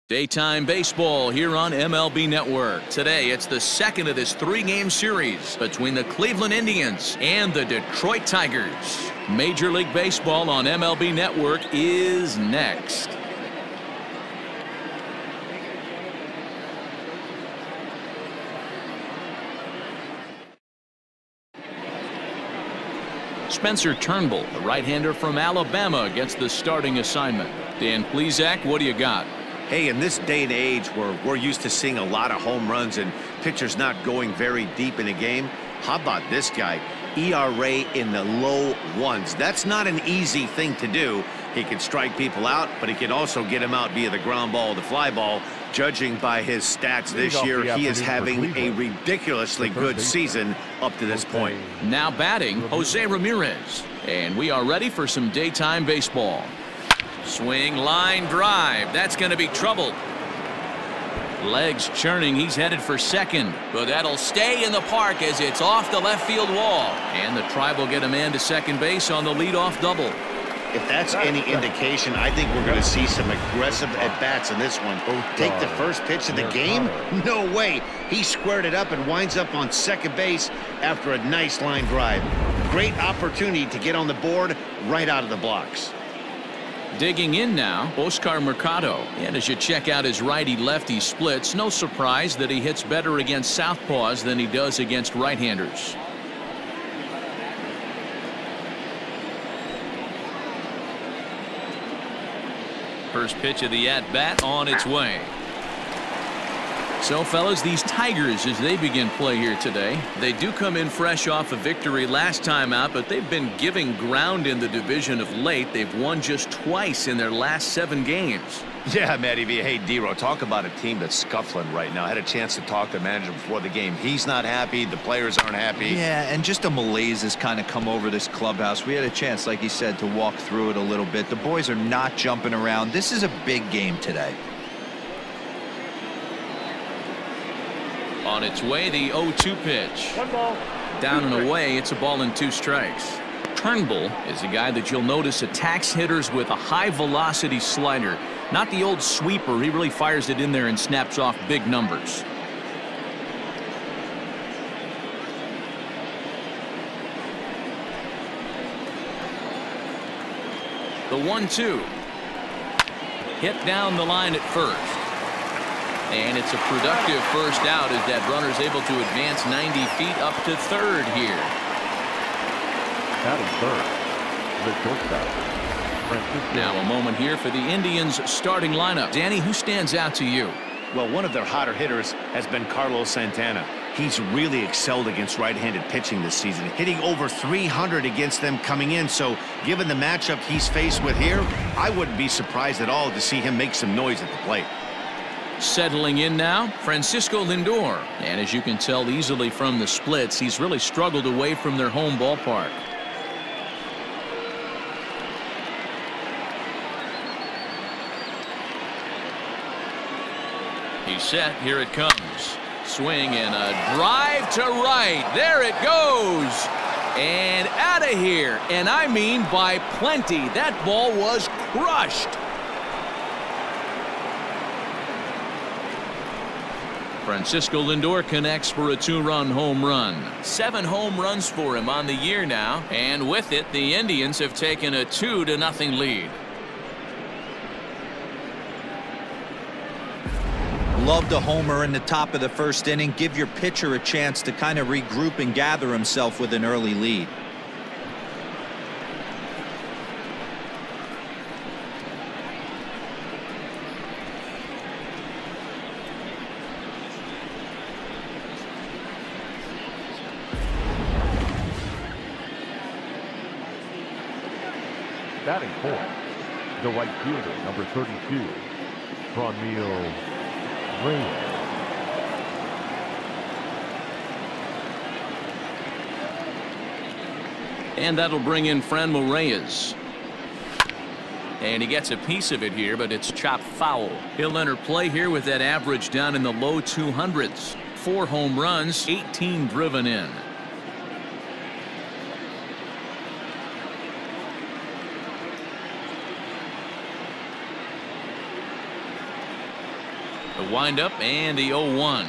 Daytime baseball here on MLB Network. Today, it's the second of this three-game series between the Cleveland Indians and the Detroit Tigers. Major League Baseball on MLB Network is next. Spencer Turnbull, the right-hander from Alabama, gets the starting assignment. Dan Plesac, what do you got? Hey, in this day and age where we're used to seeing a lot of home runs and pitchers not going very deep in a game, how about this guy? ERA in the low ones. That's not an easy thing to do. He can strike people out, but he can also get them out via the ground ball, the fly ball. Judging by his stats this year, he is having a ridiculously good season up to this point. Now batting, Jose Ramirez. And we are ready for some daytime baseball. Swing, line, drive. That's going to be trouble. Legs churning. He's headed for second. But that'll stay in the park as it's off the left field wall. And the Tribe will get a man to second base on the leadoff double. If that's any indication, I think we're going to see some aggressive at-bats in this one. Take the first pitch of the game? No way. He squared it up and winds up on second base after a nice line drive. Great opportunity to get on the board right out of the blocks. Digging in now, Oscar Mercado. And as you check out his righty-lefty splits, no surprise that he hits better against southpaws than he does against right-handers. First pitch of the at-bat on its way. So, fellas, these Tigers, as they begin play here today, they do come in fresh off a victory last time out, but they've been giving ground in the division of late. They've won just twice in their last 7 games. Yeah, Matty V. Hey, D-Ro, talk about a team that's scuffling right now. I had a chance to talk to the manager before the game. He's not happy. The players aren't happy. Yeah, and just a malaise has kind of come over this clubhouse. We had a chance, like he said, to walk through it a little bit. The boys are not jumping around. This is a big game today. On its way, the 0-2 pitch. 1 ball. Down and away, it's a ball and 2 strikes. Turnbull is a guy that you'll notice attacks hitters with a high-velocity slider. Not the old sweeper. He really fires it in there and snaps off big numbers. The 1-2. Hit down the line at first. And it's a productive first out as that runner's able to advance 90 feet up to third here. Batting third, the shortstop. Now a moment here for the Indians starting lineup. Danny, who stands out to you? Well, one of their hotter hitters has been Carlos Santana. He's really excelled against right-handed pitching this season, hitting over 300 against them coming in. So given the matchup he's faced with here, I wouldn't be surprised at all to see him make some noise at the plate. Settling in now, Francisco Lindor. And as you can tell easily from the splits, he's really struggled away from their home ballpark. He's set. Here it comes. Swing and a drive to right. There it goes. And out of here. And I mean by plenty. That ball was crushed. Francisco Lindor connects for a 2-run home run. 7 home runs for him on the year now. And with it, the Indians have taken a 2-0 lead. Loved a homer in the top of the first inning. Give your pitcher a chance to kind of regroup and gather himself with an early lead. Batting fourth, the right fielder, number 32, Franmil Reyes. And that'll bring in Franmil Reyes. And he gets a piece of it here, but it's chopped foul. He'll enter play here with that average down in the low 200s. 4 home runs, 18 driven in. The windup and the 0-1.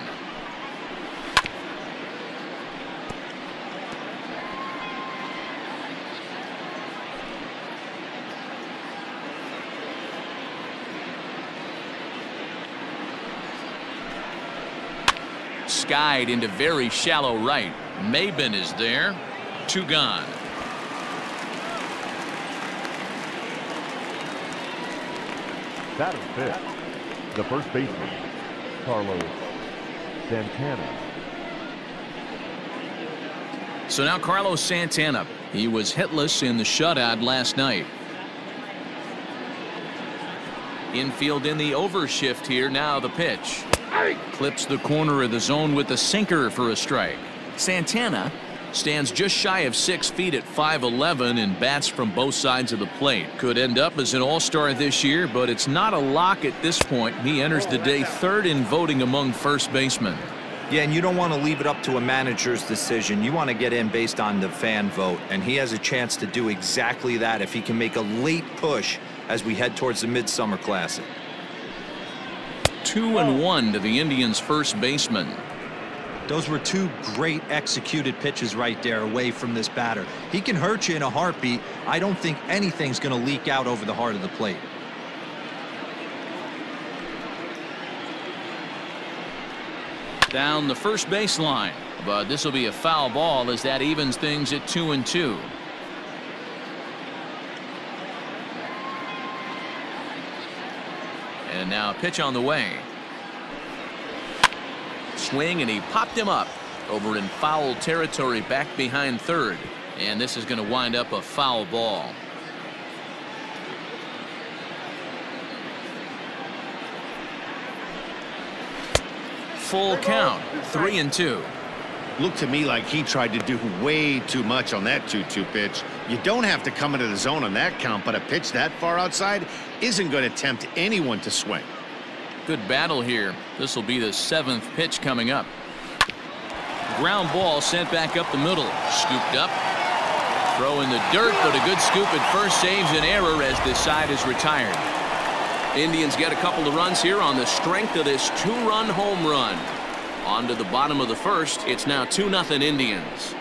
Skied into very shallow right. Maybin is there. 2 gone. Batting fifth, the first baseman, Carlos Santana. So now Carlos Santana. He was hitless in the shutout last night. Infield in the overshift here. Now the pitch. Clips the corner of the zone with the sinker for a strike. Santana stands just shy of 6 feet at 5'11" and bats from both sides of the plate. Could end up as an all-star this year, but it's not a lock at this point. He enters the day 3rd in voting among first basemen. Yeah, and you don't want to leave it up to a manager's decision. You want to get in based on the fan vote, and he has a chance to do exactly that if he can make a late push as we head towards the Midsummer Classic. 2-1 to the Indians' first baseman. Those were 2 great executed pitches right there away from this batter. He can hurt you in a heartbeat. I don't think anything's going to leak out over the heart of the plate. Down the first baseline, but this will be a foul ball as that evens things at 2-2. And now a pitch on the way. Swing, and he popped him up over in foul territory back behind third. And this is going to wind up a foul ball. Full count, 3-2. Looked to me like he tried to do way too much on that 2-2 pitch. You don't have to come into the zone on that count, but a pitch that far outside isn't going to tempt anyone to swing. Good battle here. This will be the 7th pitch coming up. Ground ball sent back up the middle. Scooped up. Throw in the dirt, but a good scoop at first saves an error as this side is retired. Indians get a couple of runs here on the strength of this 2-run home run. On to the bottom of the first. It's now 2-0 Indians.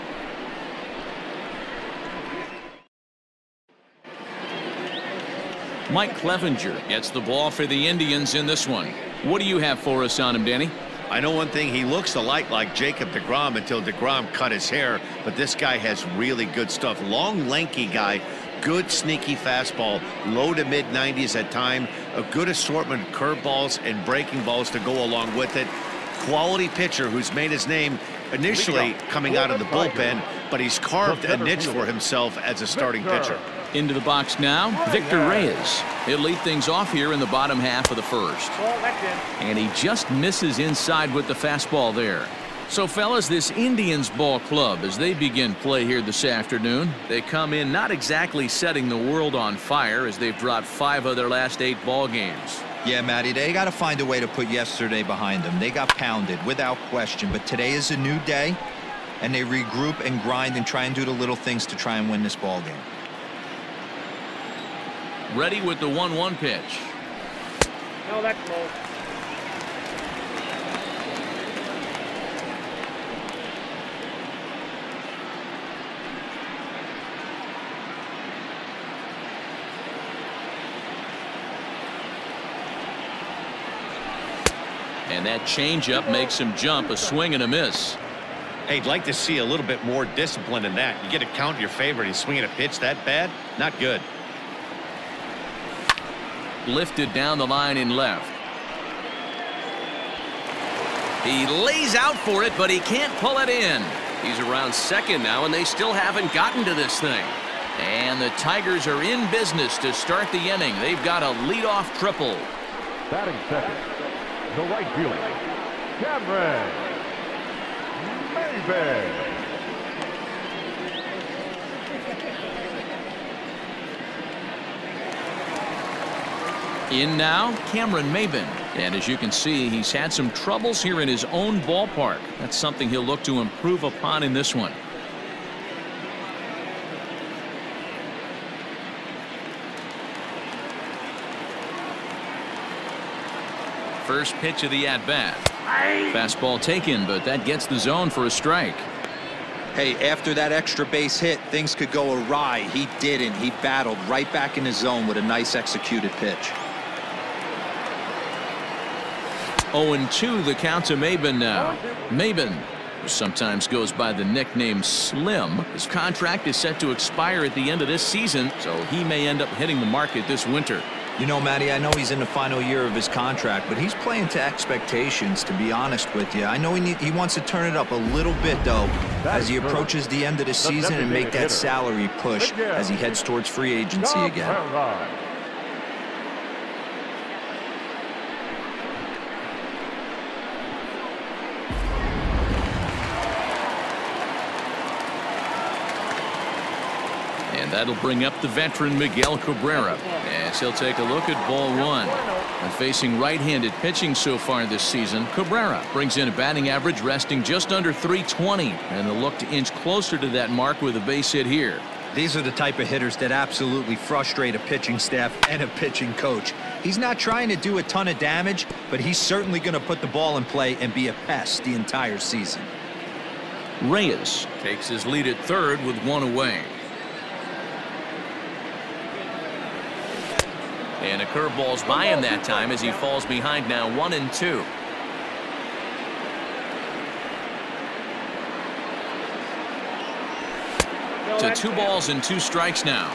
Mike Clevinger gets the ball for the Indians in this one. What do you have for us on him, Danny? I know one thing. He looks a lot like Jacob deGrom until deGrom cut his hair, but this guy has really good stuff. Long, lanky guy. Good sneaky fastball, low to mid 90s at time, a good assortment of curveballs and breaking balls to go along with it. Quality pitcher who's made his name initially coming out of the bullpen, but he's carved a niche for himself as a starting pitcher. Into the box now, Victor Reyes. He'll lead things off here in the bottom half of the first. And he just misses inside with the fastball there. So, fellas, this Indians ball club, as they begin play here this afternoon, they come in not exactly setting the world on fire as they've dropped 5 of their last 8 ball games. Yeah, Matty, they got to find a way to put yesterday behind them. They got pounded without question, but today is a new day, and they regroup and grind and try and do the little things to try and win this ball game. Ready with the 1-1 pitch. No, that's low. And that changeup makes him jump. A swing and a miss. Hey, I'd like to see a little bit more discipline in that. You get a count in your favor and he's swinging a pitch that bad? Not good. Lifted down the line in left. He lays out for it, but he can't pull it in. He's around second now, and they still haven't gotten to this thing. And the Tigers are in business to start the inning. They've got a leadoff triple. Batting second, the right fielder, Cameron Maybin. In now, Cameron Maybin. And as you can see, he's had some troubles here in his own ballpark. That's something he'll look to improve upon in this one. First pitch of the at-bat. Fastball taken, but that gets the zone for a strike. Hey, after that extra base hit, things could go awry. He didn't. He battled right back in his zone with a nice executed pitch. 0-2 the count to Maybin now. Maybin, who sometimes goes by the nickname Slim, his contract is set to expire at the end of this season, so he may end up hitting the market this winter. You know, Matty, I know he's in the final year of his contract, but he's playing to expectations, to be honest with you. I know he wants to turn it up a little bit, though, as he approaches the end of the season and make that salary push as he heads towards free agency again. And that'll bring up the veteran Miguel Cabrera, as he'll take a look at ball one. And facing right-handed pitching so far this season, Cabrera brings in a batting average resting just under .320, and they'll look to inch closer to that mark with a base hit here. These are the type of hitters that absolutely frustrate a pitching staff and a pitching coach. He's not trying to do a ton of damage, but he's certainly going to put the ball in play and be a pest the entire season. Reyes takes his lead at third with one away. And a curveball's by him that time as he falls behind now 1-2. To 2 balls and 2 strikes now.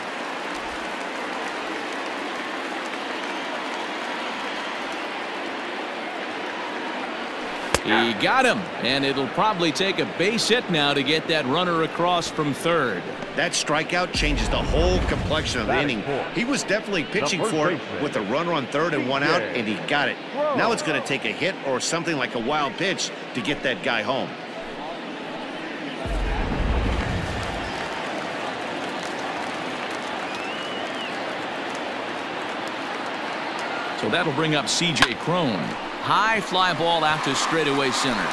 He got him, and it'll probably take a base hit now to get that runner across from third. That strikeout changes the whole complexion of the inning. He was definitely pitching for it with a runner on third and 1 out, and he got it. Now it's going to take a hit or something like a wild pitch to get that guy home. So that'll bring up C.J. Cron. High fly ball out to straightaway center.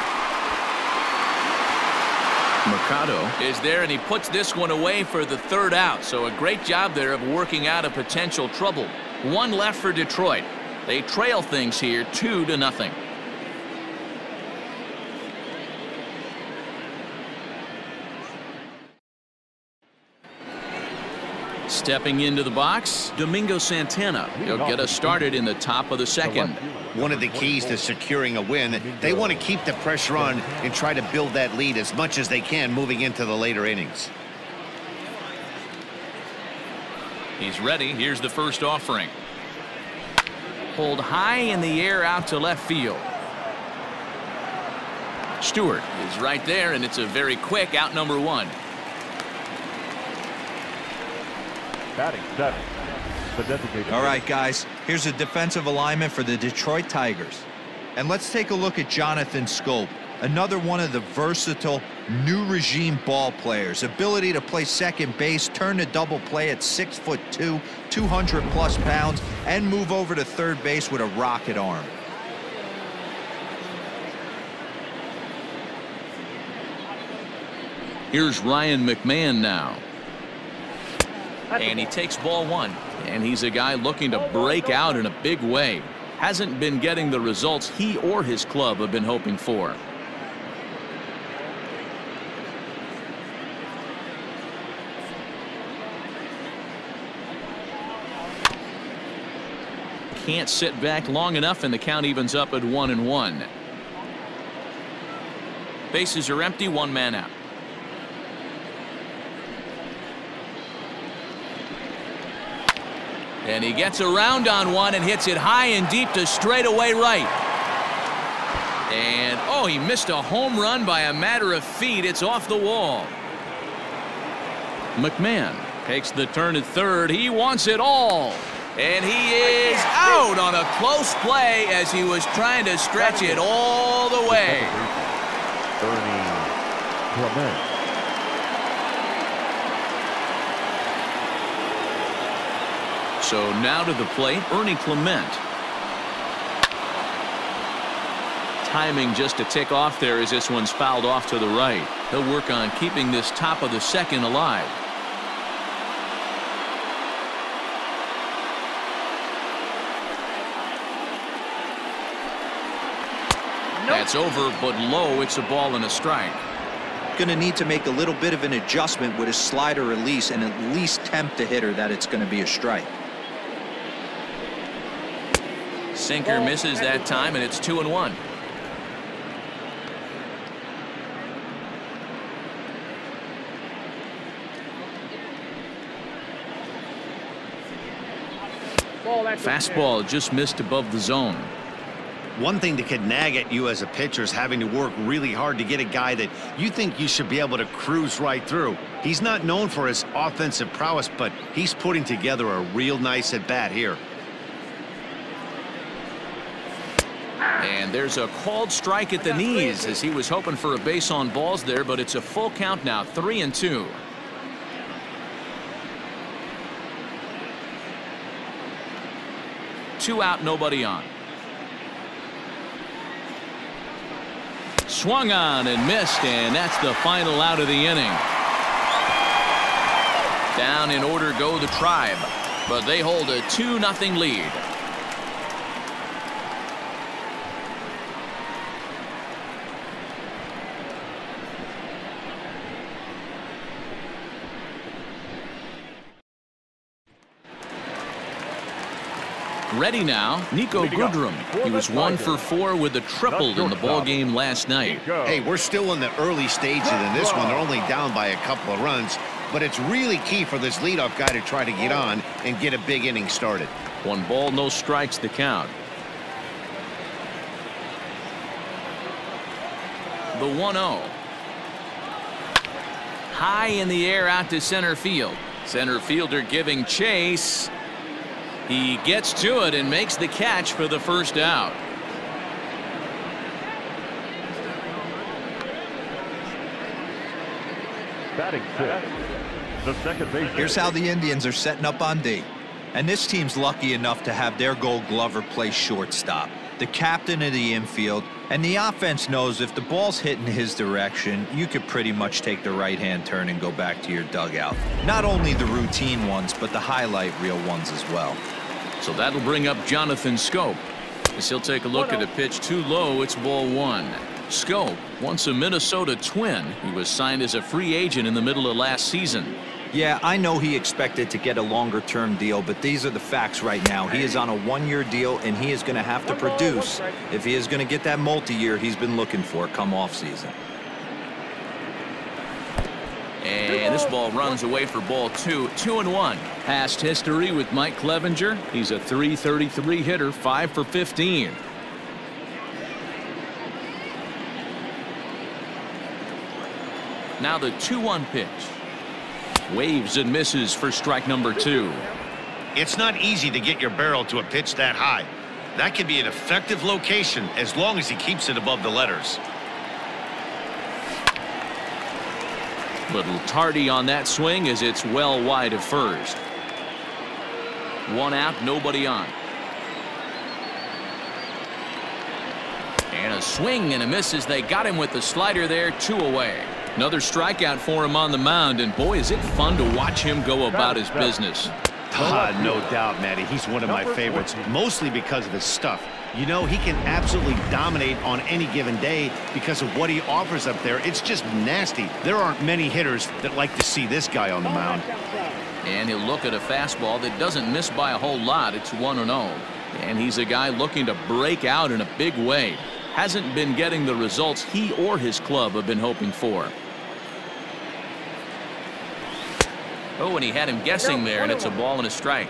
Mercado is there, and he puts this one away for the 3rd out. So a great job there of working out a potential trouble. 1 left for Detroit. They trail things here 2-0. Stepping into the box, Domingo Santana. He'll get us started in the top of the 2nd. One of the keys to securing a win, they want to keep the pressure on and try to build that lead as much as they can moving into the later innings. He's ready. Here's the first offering. Pulled high in the air out to left field. Stewart is right there, and it's a very quick out number 1. Batting 7. The designated. All right, guys, here's a defensive alignment for the Detroit Tigers. And let's take a look at Jonathan Schoop, another one of the versatile new regime ball players. Ability to play second base, turn to double play at 6'2", 200+ pounds, and move over to third base with a rocket arm. Here's Ryan McMahon now. And he takes ball 1. And he's a guy looking to break out in a big way. Hasn't been getting the results he or his club have been hoping for. Can't sit back long enough, and the count evens up at 1-1. Bases are empty, 1 man out. And he gets around on 1 and hits it high and deep to straightaway right. And, oh, he missed a home run by a matter of feet. It's off the wall. McMahon takes the turn at third. He wants it all. And he is out on a close play as he was trying to stretch it all the way. Ernie Clement. So now to the plate, Ernie Clement. Timing just a tick off there as this one's fouled off to the right. He'll work on keeping this top of the 2nd alive. That's over, but low. It's a ball and a strike. Going to need to make a little bit of an adjustment with his slider release and at least tempt the hitter that it's going to be a strike. Sinker misses that time, and it's 2-1. Fastball just missed above the zone. One thing that could nag at you as a pitcher is having to work really hard to get a guy that you think you should be able to cruise right through. He's not known for his offensive prowess, but he's putting together a real nice at bat here. And there's a called strike at the knees as he was hoping for a base on balls there, but it's a full count now, 3-2. Two out, nobody on. Swung on and missed, and that's the final out of the inning. Down in order go the Tribe, but they hold a 2-0 lead. Ready now, Niko Goodrum. He was 1 for 4 with a triple in the ball game last night. Hey, we're still in the early stages in this one. They're only down by a couple of runs, but it's really key for this leadoff guy to try to get on and get a big inning started. 1 ball, no strikes the count. The 1-0. High in the air out to center field. Center fielder giving chase. He gets to it and makes the catch for the first out. Batting 6, the second baseman. Here's how the Indians are setting up on D. And this team's lucky enough to have their Gold Glover play shortstop, the captain of the infield, and the offense knows if the ball's hitting his direction, you could pretty much take the right-hand turn and go back to your dugout. Not only the routine ones, but the highlight reel ones as well. So that'll bring up Jonathan Schoop. As he'll take a look at a pitch too low, it's ball 1. Schoop, once a Minnesota Twin, he was signed as a free agent in the middle of last season. Yeah, I know he expected to get a longer-term deal, but these are the facts right now. He is on a 1-year deal, and he is going to have to produce if he is going to get that multi-year he's been looking for come off-season. And this ball runs away for ball 2. 2-1. Past history with Mike Clevinger. He's a .333 hitter, 5 for 15. Now the 2-1 pitch. Waves and misses for strike number 2. It's not easy to get your barrel to a pitch that high. That can be an effective location as long as he keeps it above the letters. Little tardy on that swing as it's well wide of first. 1 out, nobody on. And a swing and a miss as they got him with the slider there, 2 away. Another strikeout for him on the mound, and boy, is it fun to watch him go about his business. No doubt, Matty. He's one of my favorites, mostly because of his stuff. You know, he can absolutely dominate on any given day because of what he offers up there. It's just nasty. There aren't many hitters that like to see this guy on the mound. And he'll look at a fastball that doesn't miss by a whole lot. It's 1-0. And he's a guy looking to break out in a big way. Hasn't been getting the results he or his club have been hoping for. Oh, and he had him guessing there, and it's a ball and a strike.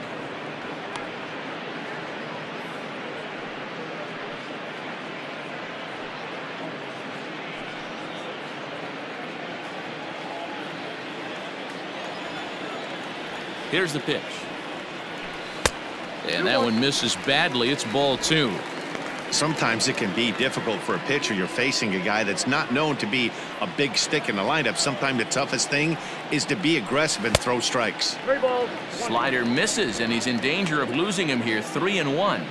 Here's the pitch. And that one misses badly. It's ball 2. Sometimes it can be difficult for a pitcher. You're facing a guy that's not known to be a big stick in the lineup. Sometimes the toughest thing is to be aggressive and throw strikes. Slider misses, and he's in danger of losing him here. 3-1.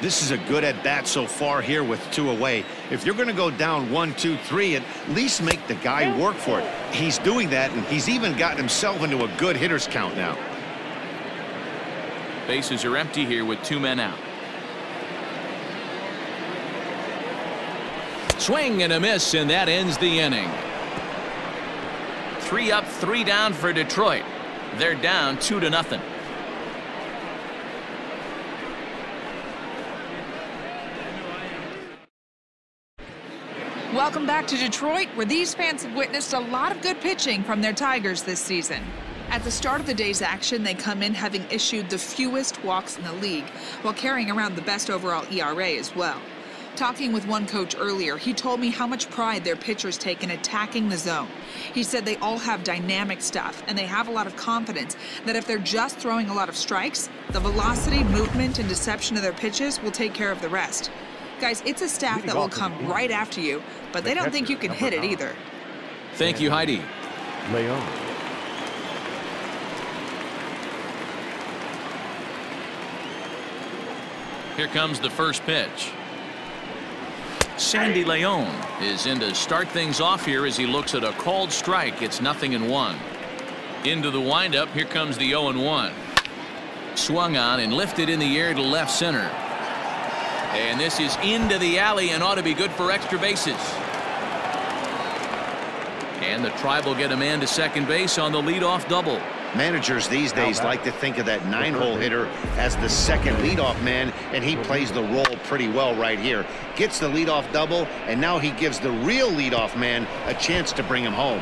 This is a good at bat so far here with 2 away. If you're going to go down 1, 2, 3, at least make the guy work for it. He's doing that, and he's even gotten himself into a good hitter's count now. Bases are empty here with 2 men out. Swing and a miss, and that ends the inning. 3 up, 3 down for Detroit. They're down 2-0. Welcome back to Detroit, where these fans have witnessed a lot of good pitching from their Tigers this season. At the start of the day's action, they come in having issued the fewest walks in the league, while carrying around the best overall ERA as well. Talking with one coach earlier, he told me how much pride their pitchers take in attacking the zone. He said they all have dynamic stuff, and they have a lot of confidence that if they're just throwing a lot of strikes, the velocity, movement, and deception of their pitches will take care of the rest. Guys, it's a staff that will come right after you, but they don't think you can hit it either. Thank you, Heidi. Leon. Here comes the first pitch. Sandy Leon is in to start things off here as he looks at a called strike. It's 0-1. Into the windup. Here comes the 0-1. Swung on and lifted in the air to left center. And this is into the alley and ought to be good for extra bases. And the Tribe will get a man to second base on the leadoff double. Managers these days like to think of that 9-hole hitter as the second leadoff man, and he plays the role pretty well right here. Gets the leadoff double, and now he gives the real leadoff man a chance to bring him home.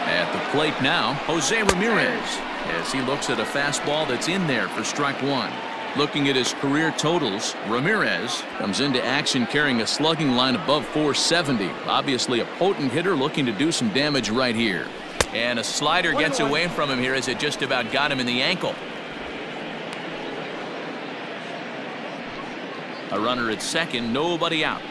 At the plate now, Jose Ramirez, as he looks at a fastball that's in there for strike 1. Looking at his career totals, Ramirez comes into action carrying a slugging line above 470. Obviously a potent hitter looking to do some damage right here. And a slider gets away from him here as it just about got him in the ankle. A runner at second, nobody out.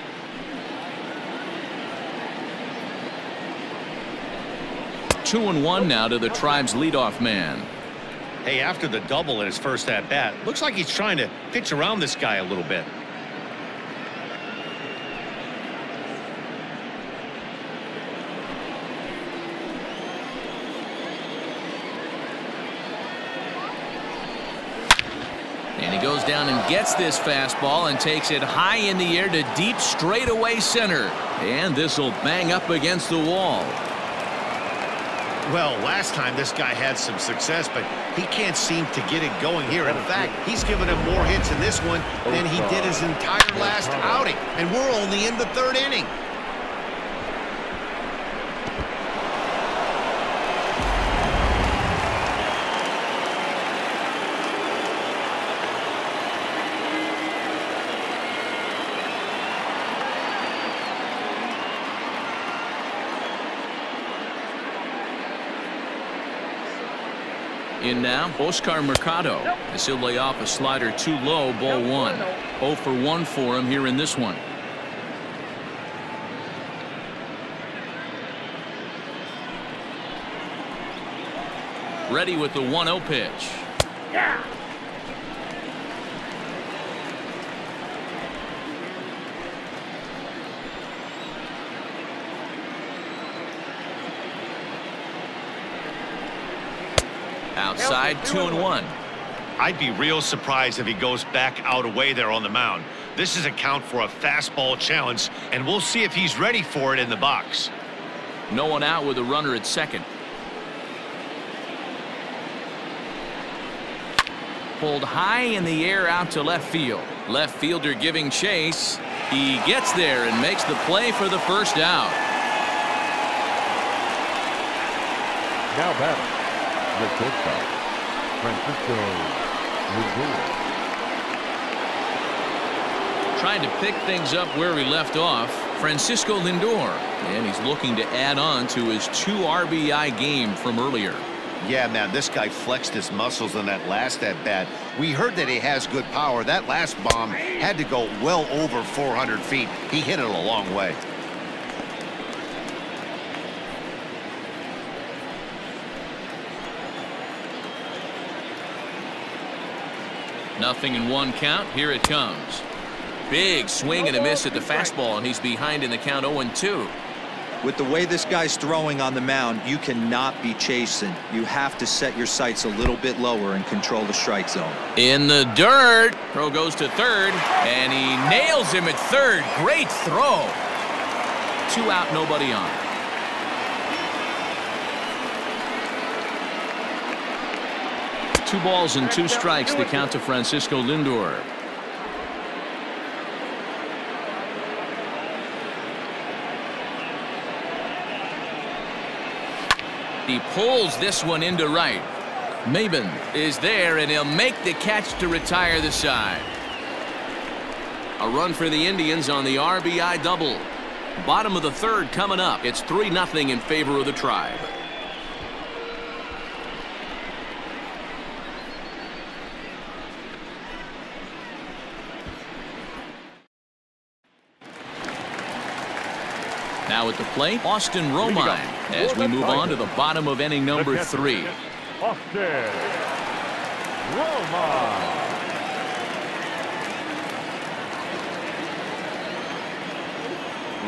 Two and one now to the Tribe's leadoff man. Hey, after the double in his first at-bat, looks like he's trying to pitch around this guy a little bit. And he goes down and gets this fastball and takes it high in the air to deep straightaway center. And this will bang up against the wall. Well, last time this guy had some success, but he can't seem to get it going here. In fact, he's given him more hits in this one than he did his entire last outing. And we're only in the 3rd inning. In now, Oscar Mercado, as he'll lay off a slider too low, ball 1. 0 for 1 for him here in this one. Ready with the 1-0 pitch. Yeah. Outside, 2-1. I'd be real surprised if he goes back out away there on the mound. This is a count for a fastball challenge, and we'll see if he's ready for it in the box. No one out with a runner at second. Pulled high in the air out to left field. Left fielder giving chase. He gets there and makes the play for the first out. Now batting, the shortstop, Francisco Lindor. Trying to pick things up where we left off, Francisco Lindor, and he's looking to add on to his 2 RBI game from earlier. Yeah, man, this guy flexed his muscles in that last at-bat. We heard that he has good power. That last bomb had to go well over 400 feet. He hit it a long way. Nothing in 1 count. Here it comes. Big swing and a miss at the fastball, and he's behind in the count 0-2. With the way this guy's throwing on the mound, you cannot be chasing. You have to set your sights a little bit lower and control the strike zone. In the dirt. Throw goes to third, and he nails him at third. Great throw. 2 out, nobody on. Two balls and 2 strikes, the count to Francisco Lindor. He pulls this one into right. Maybin is there, and he'll make the catch to retire the side. A run for the Indians on the RBI double. Bottom of the third coming up. It's 3-0 in favor of the Tribe. Now at the plate, Austin Romine, as we move on to the bottom of inning number 3. Austin Romine.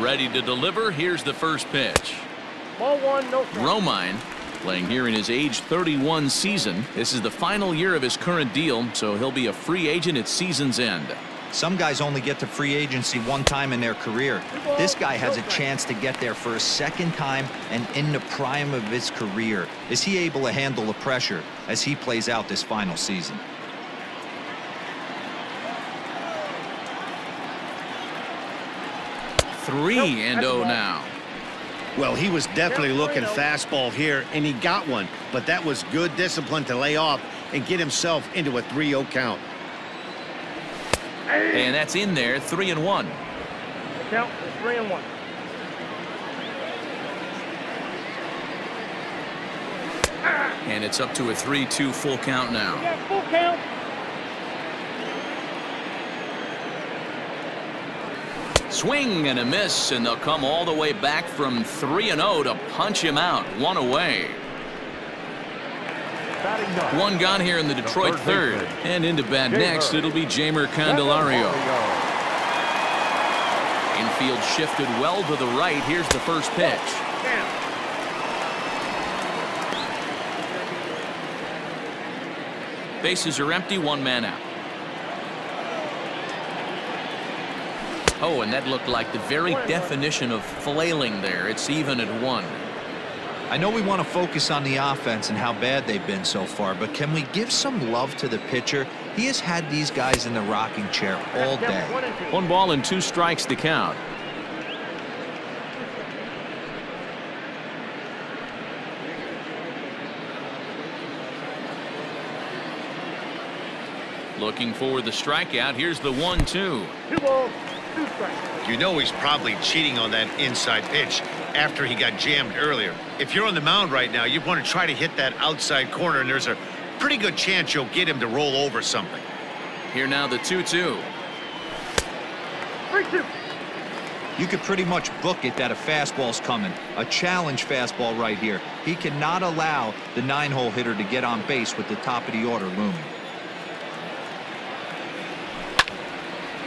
Ready to deliver. Here's the first pitch. Ball 1, no strike. Romine playing here in his age 31 season. This is the final year of his current deal, so he'll be a free agent at season's end. Some guys only get to free agency one time in their career. This guy has a chance to get there for a second time and in the prime of his career. Is he able to handle the pressure as he plays out this final season? Three and 0 now. Well, he was definitely looking fastball here, and he got one. But that was good discipline to lay off and get himself into a 3-0 count. And that's in there, 3-1. Count is 3-1. And it's up to a 3-2 full count now. We got full count. Swing and a miss, and they'll come all the way back from 3-0 to punch him out. 1 away. One gone here in the Detroit third. And into bat next, it'll be Jeimer Candelario. Infield shifted well to the right. Here's the first pitch. Bases are empty, 1 man out. Oh, and that looked like the very definition of flailing there. It's even at 1. I know we want to focus on the offense and how bad they've been so far, but can we give some love to the pitcher? He has had these guys in the rocking chair all day. 1 ball and 2 strikes to count. Looking for the strikeout. Here's the 1-2. 2 balls, 2 strikes. You know he's probably cheating on that inside pitch after he got jammed earlier. If you're on the mound right now, you want to try to hit that outside corner, and there's a pretty good chance you'll get him to roll over something. Here now the 2-2. 3-2. You could pretty much book it that a fastball's coming. A challenge fastball right here. He cannot allow the 9-hole hitter to get on base with the top of the order looming.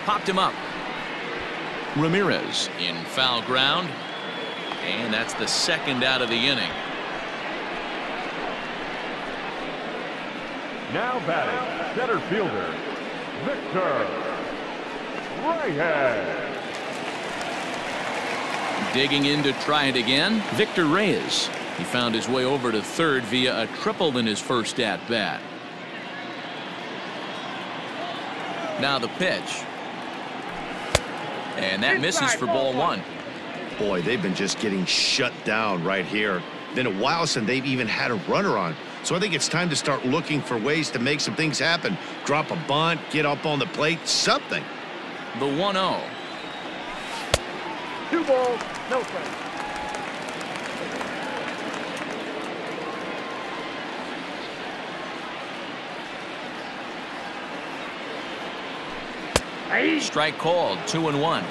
Popped him up. Ramirez in foul ground. And that's the 2nd out of the inning. Now batting, center fielder, Victor Reyes. Digging in to try it again, Victor Reyes. He found his way over to third via a triple in his first at-bat. Now the pitch. And that misses for ball 1. Boy, they've been just getting shut down right here. Been a while since they've even had a runner on. So I think it's time to start looking for ways to make some things happen. Drop a bunt, get up on the plate, something. The 1-0. 2 balls, no strikes. Strike called, 2-1.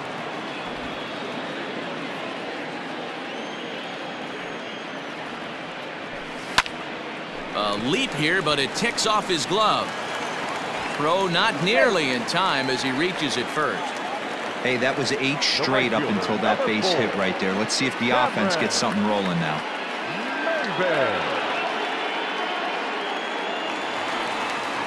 A leap here, but it ticks off his glove. Throw not nearly in time as he reaches it first. Hey, that was 8 straight up until that base hit right there. Let's see if the offense gets something rolling now.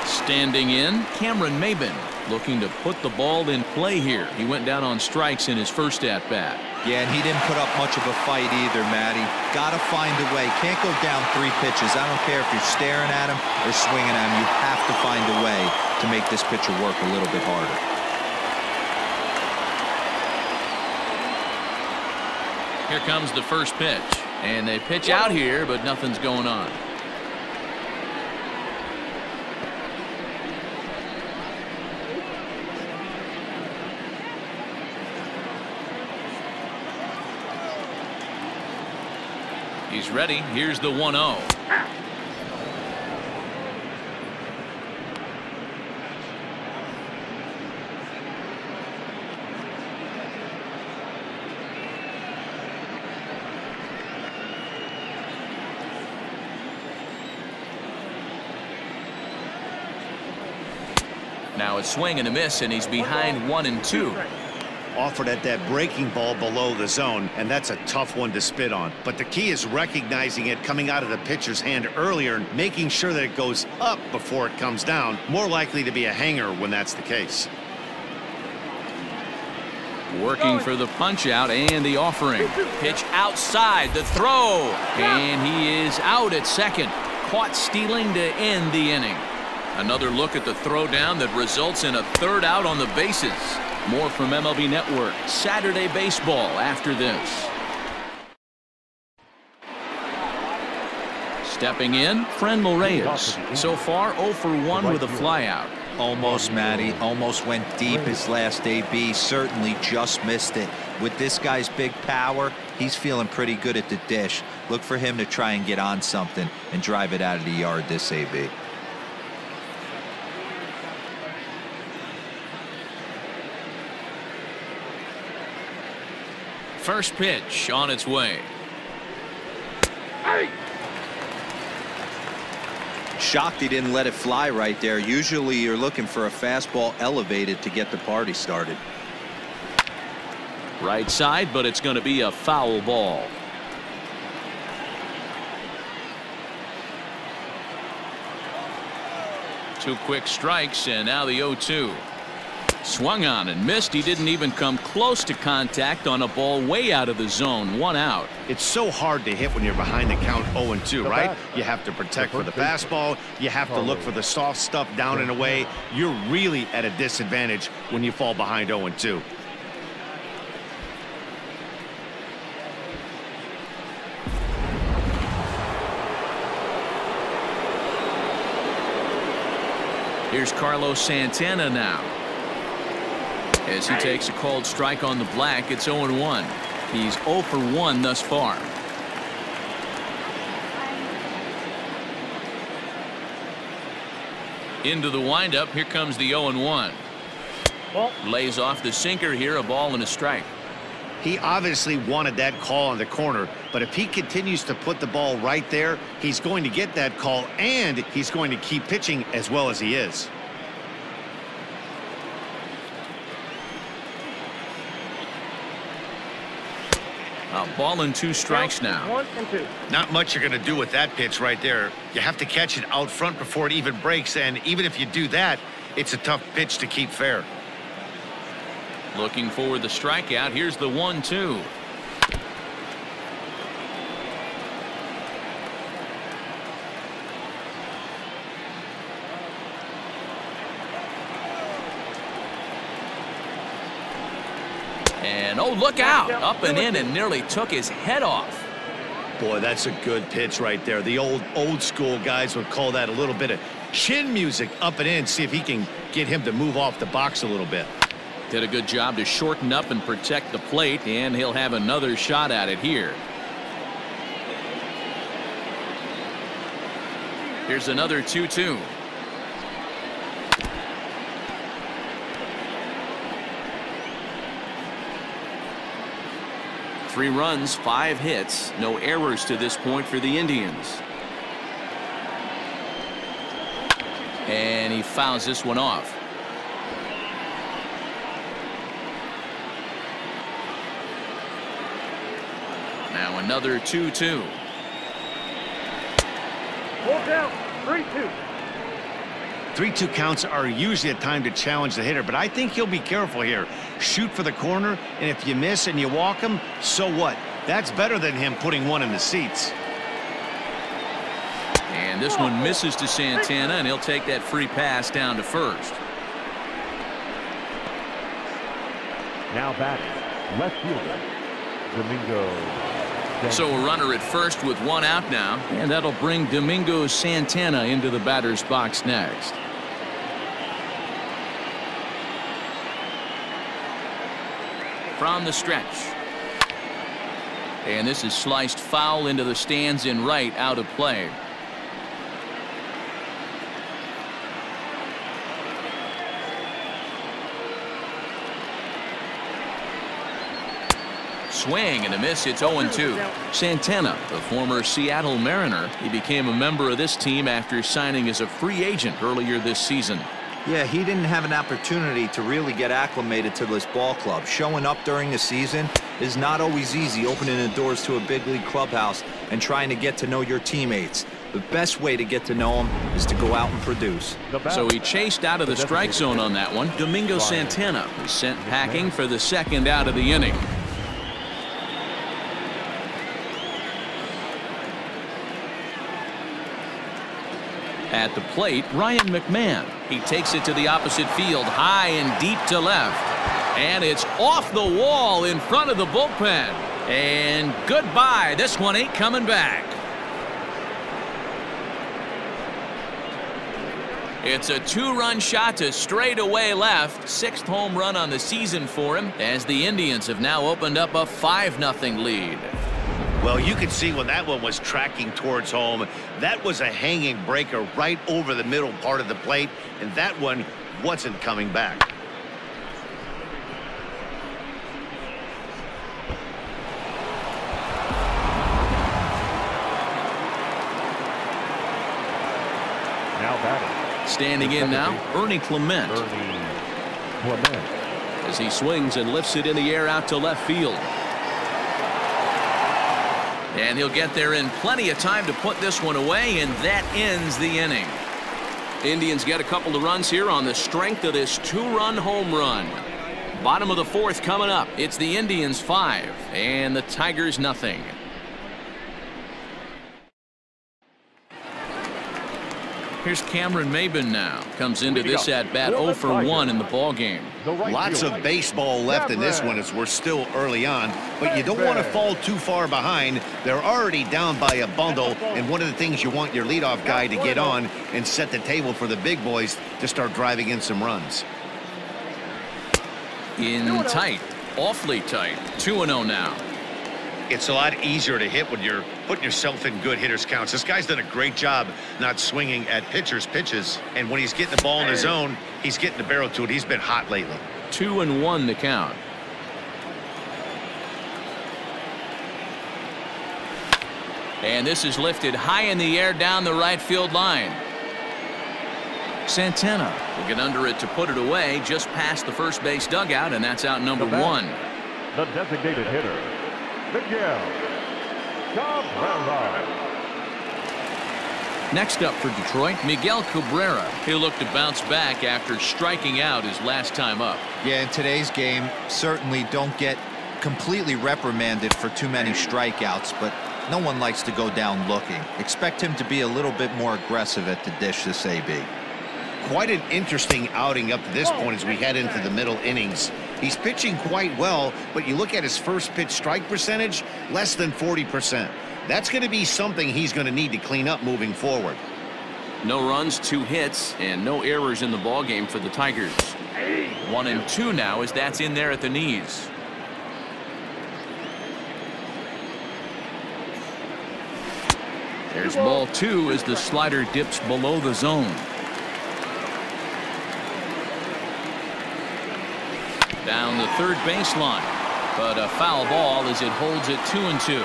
Standing in, Cameron Maybin, looking to put the ball in play here. He went down on strikes in his first at-bat. Yeah, and he didn't put up much of a fight either, Matty. Got to find a way. Can't go down 3 pitches. I don't care if you're staring at him or swinging at him. You have to find a way to make this pitcher work a little bit harder. Here comes the first pitch. And they pitch out here, but nothing's going on. He's ready. Here's the 1-0. Now a swing and a miss, and he's behind 1-2. Offered at that breaking ball below the zone, and that's a tough one to spit on. But the key is recognizing it coming out of the pitcher's hand earlier and making sure that it goes up before it comes down. More likely to be a hanger when that's the case. Working for the punch out and the offering. Pitch outside, the throw, and he is out at second. Caught stealing to end the inning. Another look at the throw down that results in a third out on the bases. More from MLB Network Saturday Baseball after this. Stepping in, Franmil Reyes. So far 0 for 1 with a flyout. Almost, Matty. Almost went deep his last AB. Certainly just missed it. With this guy's big power, he's feeling pretty good at the dish. Look for him to try and get on something and drive it out of the yard this AB. First pitch on its way. Shocked he didn't let it fly right there. Usually you're looking for a fastball elevated to get the party started. Right side, but it's going to be a foul ball. Two quick strikes, and now the 0-2. Swung on and missed. He didn't even come close to contact on a ball way out of the zone. 1 out. It's so hard to hit when you're behind the count 0-2, right? You have to protect for the fastball. You have to look for the soft stuff down and away. You're really at a disadvantage when you fall behind 0-2. Here's Carlos Santana now. As he takes a called strike on the black, it's 0-1. He's 0 for 1 thus far. Into the windup. Here comes the 0-1. Lays off the sinker here, a ball and a strike. He obviously wanted that call on the corner, but if he continues to put the ball right there, he's going to get that call, and he's going to keep pitching as well as he is. A ball and 2 strikes now. 1-2. Not much you're going to do with that pitch right there. You have to catch it out front before it even breaks, and even if you do that, it's a tough pitch to keep fair. Looking for the strikeout. Here's the 1-2. And oh, look out. Up and in and nearly took his head off. Boy, that's a good pitch right there. The old school guys would call that a little bit of chin music up and in. See if he can get him to move off the box a little bit. Did a good job to shorten up and protect the plate, and he'll have another shot at it here. Here's another 2-2. Three runs, 5 hits, no errors to this point for the Indians. And he fouls this one off. Now another 2-2. Full count, 3-2. 3-2 counts are usually a time to challenge the hitter, but I think he'll be careful here. Shoot for the corner, and if you miss and you walk him, so what? That's better than him putting one in the seats. And this one misses to Santana, and he'll take that free pass down to first. Now batting, left fielder, Domingo. So a runner at first with one out now, and that'll bring Domingo Santana into the batter's box next. From the stretch. And this is sliced foul into the stands in right, out of play. Swing and a miss. It's 0-2. Santana, the former Seattle Mariner, he became a member of this team after signing as a free agent earlier this season. Yeah, he didn't have an opportunity to really get acclimated to this ball club. Showing up during the season is not always easy, opening the doors to a big league clubhouse and trying to get to know your teammates. The best way to get to know them is to go out and produce. So he chased out of the strike zone on that one. Domingo Santana was sent packing for the second out of the inning. At the plate, Ryan McMahon. He takes it to the opposite field, high and deep to left. And it's off the wall in front of the bullpen. And goodbye. This one ain't coming back. It's a two-run shot to straightaway left. Sixth home run on the season for him, as the Indians have now opened up a 5-0 lead. Well, you could see when that one was tracking towards home, that was a hanging breaker right over the middle part of the plate, and that one wasn't coming back. Now batting. Standing in now, Ernie Clement. As he swings and lifts it in the air out to left field. And he'll get there in plenty of time to put this one away, and that ends the inning. Indians get a couple of runs here on the strength of this two-run home run. Bottom of the fourth coming up. It's the Indians 5 and the Tigers nothing. Here's Cameron Maybin now. Comes into this at-bat 0 for 1 in the ballgame. Lots of baseball left in this one as we're still early on, but you don't want to fall too far behind. They're already down by a bundle, and one of the things you want your leadoff guy to get on and set the table for the big boys to start driving in some runs. In tight, awfully tight. 2-0 now. It's a lot easier to hit when you're putting yourself in good hitters counts. This guy's done a great job not swinging at pitchers' pitches, and when he's getting the ball in his zone, he's getting the barrel to it. He's been hot lately. 2-1 the count. And this is lifted high in the air down the right field line. Santana will get under it to put it away just past the first base dugout, and that's out number 1. The designated hitter, Miguel Cabrera. Next up for Detroit, Miguel Cabrera. He'll look to bounce back after striking out his last time up. Yeah, in today's game, certainly don't get completely reprimanded for too many strikeouts, but no one likes to go down looking. Expect him to be a little bit more aggressive at the dish this AB. Quite an interesting outing up to this point as we head into the middle innings. He's pitching quite well, but you look at his first pitch strike percentage, less than 40%. That's going to be something he's going to need to clean up moving forward. No runs, 2 hits, and no errors in the ballgame for the Tigers. 1-2 now as that's in there at the knees. There's ball 2 as the slider dips below the zone. Down the third baseline, but a foul ball as it holds it 2-2.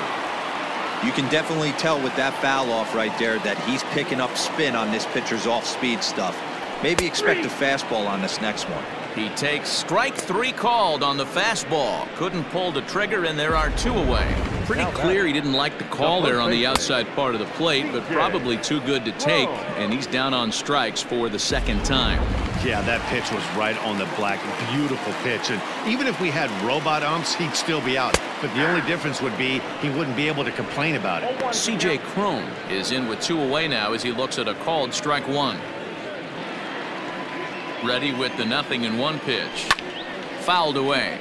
You can definitely tell with that foul off right there that he's picking up spin on this pitcher's off-speed stuff. Maybe expect a fastball on this next one. He takes strike 3 called on the fastball. Couldn't pull the trigger, and there are 2 away. Pretty clear he didn't like the call there on the outside part of the plate, but probably too good to take, and he's down on strikes for the second time. Yeah, that pitch was right on the black. Beautiful pitch. And even if we had robot umps, he'd still be out. But the only difference would be he wouldn't be able to complain about it. C.J. Cron is in with 2 away now as he looks at a called strike 1. Ready with the 0-1 pitch. Fouled away.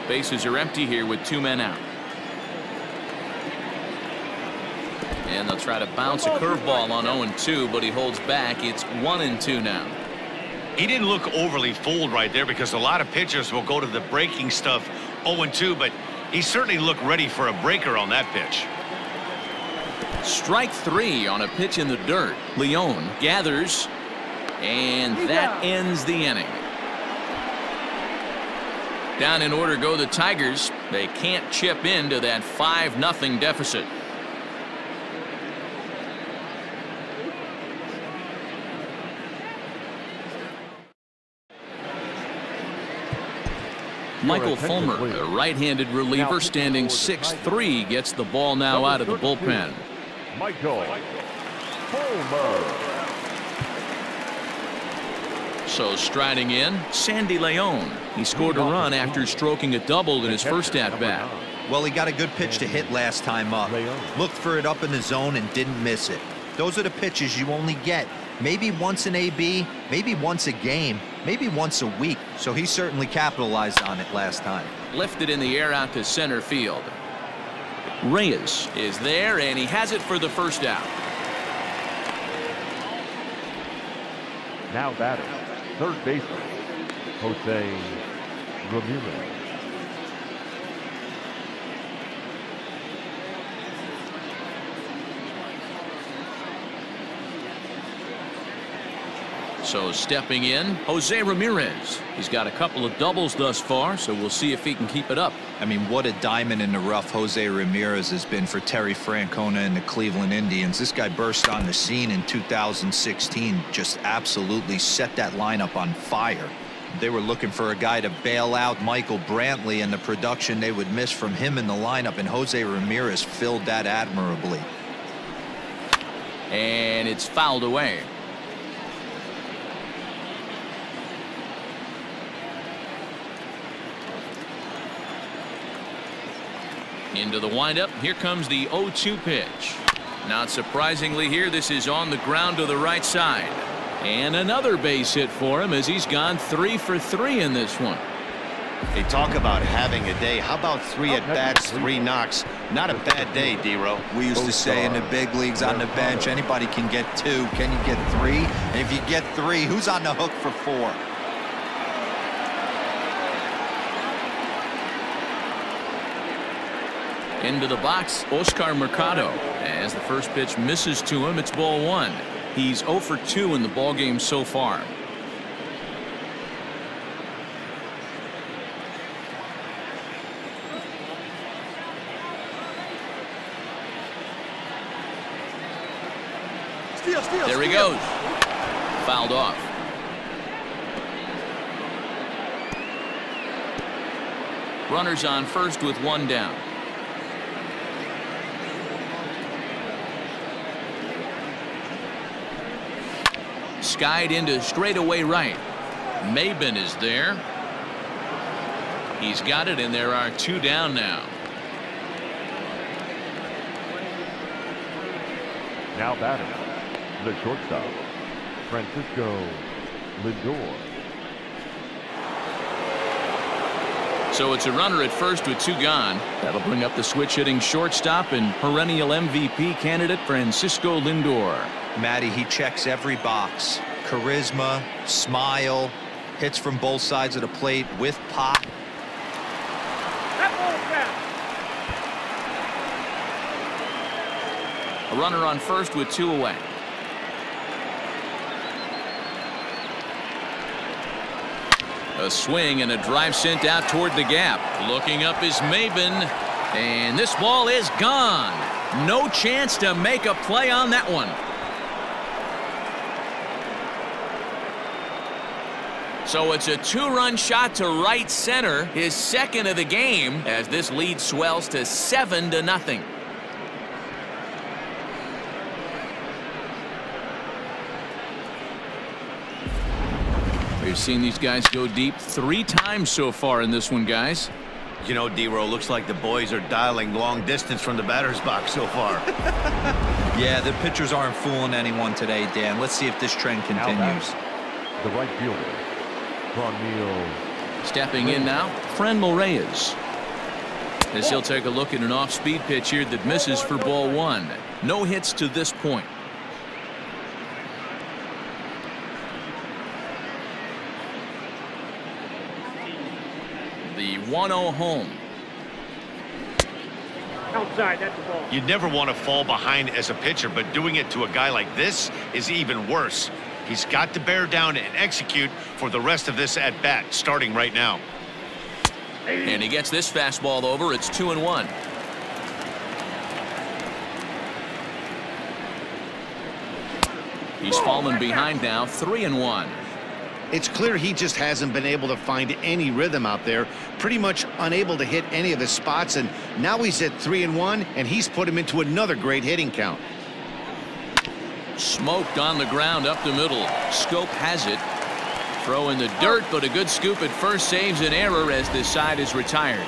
Bases are empty here with 2 men out. And they'll try to bounce a curveball on 0-2, but he holds back. It's 1-2 now. He didn't look overly fooled right there because a lot of pitchers will go to the breaking stuff 0-2, but he certainly looked ready for a breaker on that pitch. Strike 3 on a pitch in the dirt. Leon gathers, and that ends the inning. Down in order go the Tigers. They can't chip into that 5-0 deficit. Michael Fulmer, a right-handed reliever, standing 6'3", gets the ball now out of the bullpen. Michael Fulmer. So striding in, Sandy Leon. He scored a run after stroking a double in his first at-bat. Well, he got a good pitch to hit last time up. Looked for it up in the zone and didn't miss it. Those are the pitches you only get maybe once in AB, maybe once a game, maybe once a week. So he certainly capitalized on it last time. Lifted in the air out to center field. Reyes is there, and he has it for the first out. Now batting, third baseman, Ramirez. So stepping in, Ramirez. He's got a couple of doubles thus far, so we'll see if he can keep it up. I mean, what a diamond in the rough Ramirez has been for Terry Francona and the Cleveland Indians. This guy burst on the scene in 2016, just absolutely set that lineup on fire. They were looking for a guy to bail out Michael Brantley and the production they would miss from him in the lineup, and Ramirez filled that admirably. And it's fouled away. Into the windup. Here comes the 0-2 pitch. Not surprisingly here, this is on the ground to the right side. And another base hit for him as he's gone 3 for 3 in this one. They talk about having a day. How about 3 at-bats, 3 knocks? Not a bad day, D-Row. We used to say in the big leagues on the bench, anybody can get 2. Can you get 3? And if you get 3, who's on the hook for 4? Into the box, Oscar Mercado. As the first pitch misses to him, it's ball 1. He's 0 for 2 in the ballgame so far. There he goes. Fouled off. Runners on first with 1 down. Skied into straightaway right. Maybin is there. He's got it, and there are 2 down now. Now batting, the shortstop, Lindor. So it's a runner at first with 2 gone. That'll bring up the switch-hitting shortstop and perennial MVP candidate Francisco Lindor. Matty, he checks every box. Charisma, smile, hits from both sides of the plate with pop. A runner on first with 2 away. A swing and a drive sent out toward the gap. Looking up is Maybin, and this ball is gone. No chance to make a play on that one. So it's a 2-run shot to right center, his second of the game, as this lead swells to 7-0. We've seen these guys go deep 3 times so far in this one, guys. You know, D-Row, looks like the boys are dialing long distance from the batter's box so far. Yeah, the pitchers aren't fooling anyone today, Dan. Let's see if this trend continues. The right fielder, Franmil. Stepping in now, Franmil Reyes. As he'll take a look at an off-speed pitch here that misses for ball 1. No hits to this point. The 1-0 home. Outside, that's the ball. You'd never want to fall behind as a pitcher, but doing it to a guy like this is even worse. He's got to bear down and execute for the rest of this at-bat, starting right now. And he gets this fastball over. It's 2-1. He's fallen behind now, 3-1. It's clear he just hasn't been able to find any rhythm out there, pretty much unable to hit any of his spots, and now he's at 3-1, and he's put him into another great hitting count. Smoked on the ground up the middle. Schoop has it. Throw in the dirt, but a good scoop at first saves an error as this side is retired.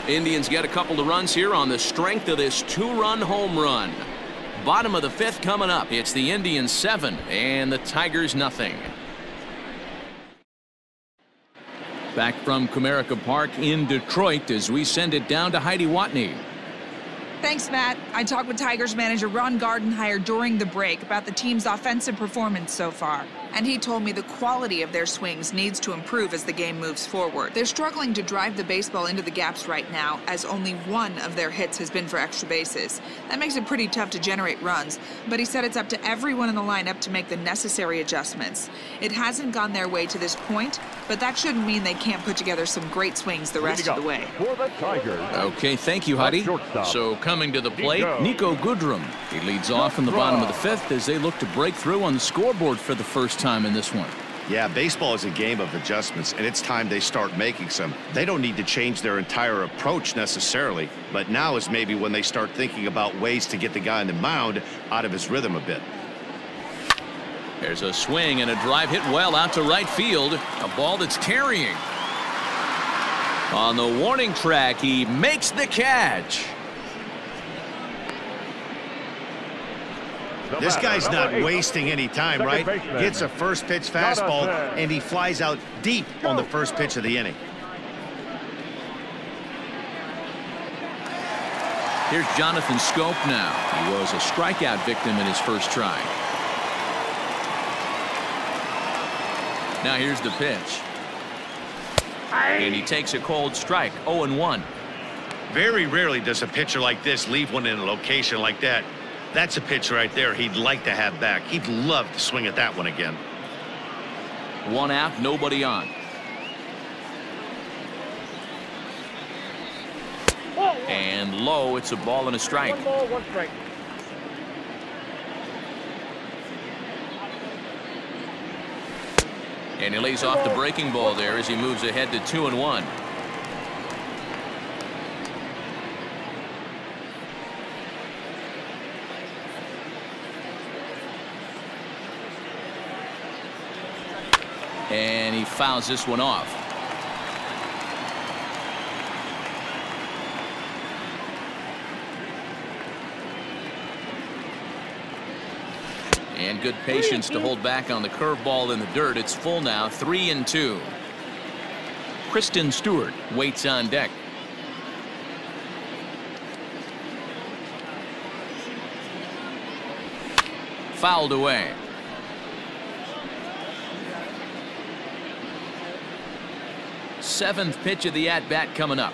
Indians get a couple of runs here on the strength of this 2-run home run. Bottom of the 5th coming up. It's the Indians 7 and the Tigers nothing. Back from Comerica Park in Detroit as we send it down to Heidi Watney. Thanks, Matt. I talked with Tigers manager Ron Gardenhire during the break about the team's offensive performance so far. And he told me the quality of their swings needs to improve as the game moves forward. They're struggling to drive the baseball into the gaps right now, as only 1 of their hits has been for extra bases. That makes it pretty tough to generate runs, but he said it's up to everyone in the lineup to make the necessary adjustments. It hasn't gone their way to this point, but that shouldn't mean they can't put together some great swings the rest of the way. For the Tigers. Okay, thank you, Heidi. So coming to the plate, Niko Goodrum. He leads off in the bottom of the 5th as they look to break through on the scoreboard for the first time in this one. Yeah, baseball is a game of adjustments, and it's time they start making some. They don't need to change their entire approach necessarily, but now is maybe when they start thinking about ways to get the guy on the mound out of his rhythm a bit. There's a swing and a drive hit well out to right field. A ball that's carrying. On the warning track, he makes the catch. This guy's not wasting any time, right? Gets a first pitch fastball, and he flies out deep on the first pitch of the inning. Here's Jonathan Schoop now. He was a strikeout victim in his first try. Now here's the pitch. And he takes a cold strike, 0-1. Very rarely does a pitcher like this leave one in a location like that. That's a pitch right there he'd like to have back. He'd love to swing at that one again. 1 out, nobody on. And low, it's a ball and a strike. 1 ball, 1 strike. And he lays off the breaking ball there as he moves ahead to 2-1. And he fouls this one off. And good patience to hold back on the curveball in the dirt. It's full now, 3-2. Christin Stewart waits on deck. Fouled away. Seventh pitch of the at-bat coming up.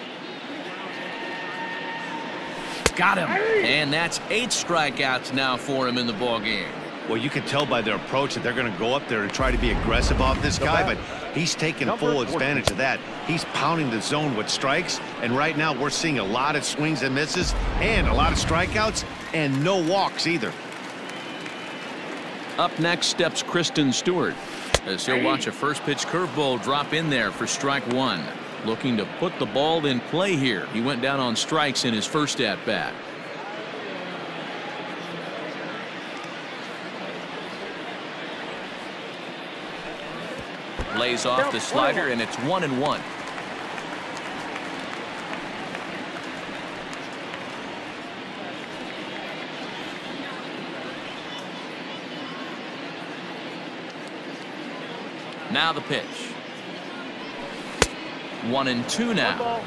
Got him. And that's 8 strikeouts now for him in the ball game. Well, you can tell by their approach that they're going to go up there and try to be aggressive off this guy, but he's taking full advantage of that. He's pounding the zone with strikes, and right now we're seeing a lot of swings and misses and a lot of strikeouts and no walks either. Up next steps Christin Stewart. As he'll watch a first pitch curveball drop in there for strike one. Looking to put the ball in play here. He went down on strikes in his first at bat. Lays off the slider, and it's 1-1. Now the pitch. 1-2 now.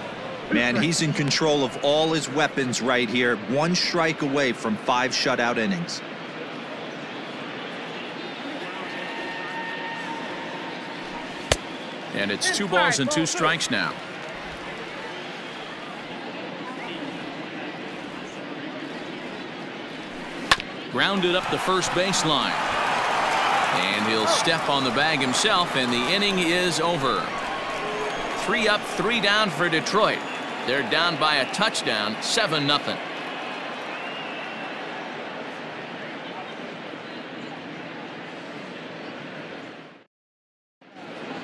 Man, he's in control of all his weapons right here. One strike away from 5 shutout innings. And it's 2 balls and 2 strikes now. Grounded up the first baseline. And he'll step on the bag himself, and the inning is over. 3 up, 3 down for Detroit. They're down by a touchdown, 7-0.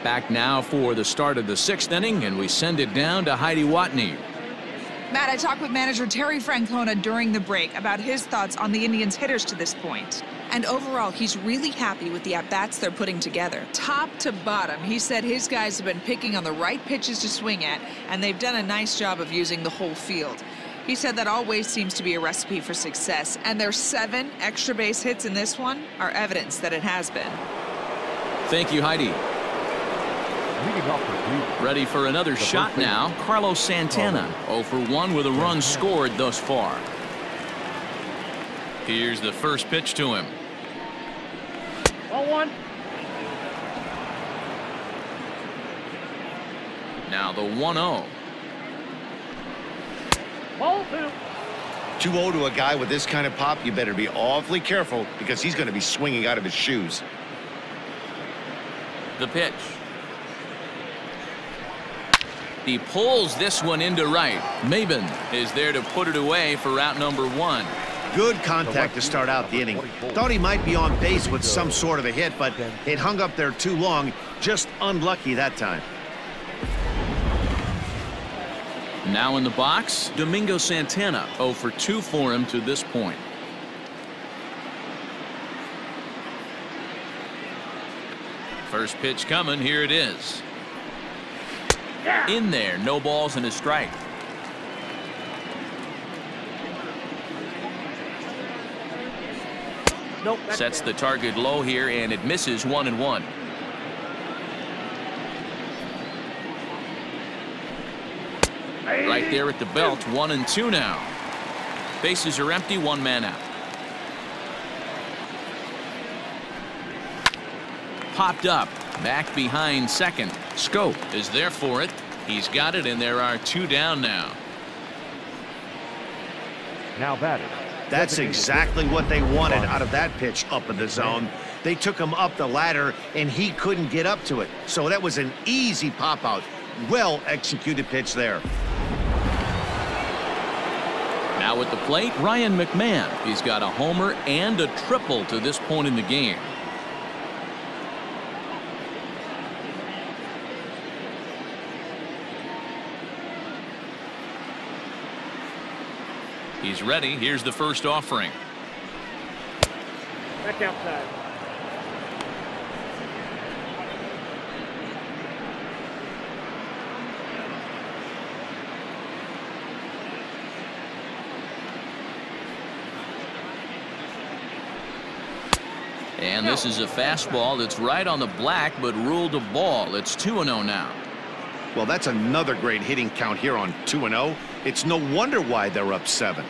Back now for the start of the 6th inning, and we send it down to Heidi Watney. Matt, I talked with manager Terry Francona during the break about his thoughts on the Indians' hitters to this point. And overall, he's really happy with the at-bats they're putting together. Top to bottom, he said his guys have been picking on the right pitches to swing at, and they've done a nice job of using the whole field. He said that always seems to be a recipe for success, and their 7 extra base hits in this one are evidence that it has been. Thank you, Heidi. Ready for another shot now. Carlos Santana, 0 for 1 with a run scored thus far. Here's the first pitch to him. 1-1. Now the 1-0. Ball 2. 2-0 to a guy with this kind of pop, you better be awfully careful because he's going to be swinging out of his shoes. The pitch. He pulls this one into right. Maybin is there to put it away for out number 1. Good contact to start out the inning. Thought he might be on base with some sort of a hit, but it hung up there too long. Just unlucky that time. Now in the box, Domingo Santana, 0 for 2 for him to this point. First pitch coming. Here it is. In there, no balls and a strike. Nope. Sets the target low here, and it misses 1-1. Right there at the belt, 1-2 now. Bases are empty, 1 man out. Popped up, back behind second. Schoop is there for it. He's got it, and there are 2 down now. Now batting. That's exactly what they wanted out of that pitch up in the zone. They took him up the ladder, and he couldn't get up to it. So that was an easy pop-out. Well-executed pitch there. Now at the plate, Ryan McMahon. He's got a homer and a triple to this point in the game. He's ready. Here's the first offering. Back outside. And this is a fastball that's right on the black, but ruled a ball. It's 2-0 now. Well, that's another great hitting count here on 2-0. It's no wonder why they're up 7.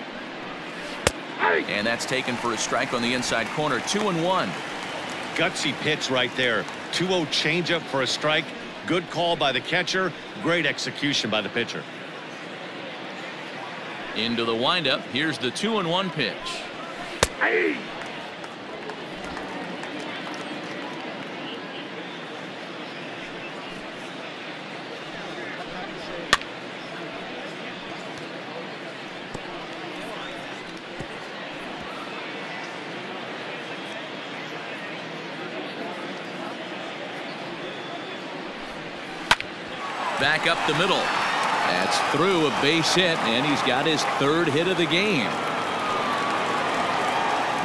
And that's taken for a strike on the inside corner. 2-1. Gutsy pitch right there. 2-0 changeup for a strike. Good call by the catcher. Great execution by the pitcher. Into the windup. Here's the 2-1 pitch. back up the middle. That's through a base hit, and he's got his 3rd hit of the game.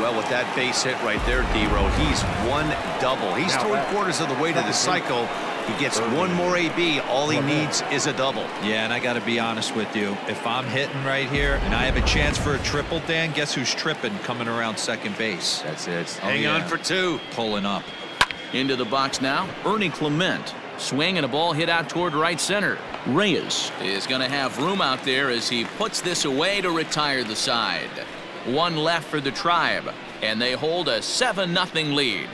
Well, with that base hit right there, D-Row, he's 1 double. He's 3/4 of the way to the cycle. He gets 1 more AB. All he needs is a double. Yeah, and I got to be honest with you. If I'm hitting right here and I have a chance for a triple, Dan, guess who's tripping coming around second base? That's it. Hang on for 2. Pulling up. Into the box now, Ernie Clement. Swing and a ball hit out toward right center. Reyes is going to have room out there as he puts this away to retire the side. 1 left for the Tribe, and they hold a 7-0 lead.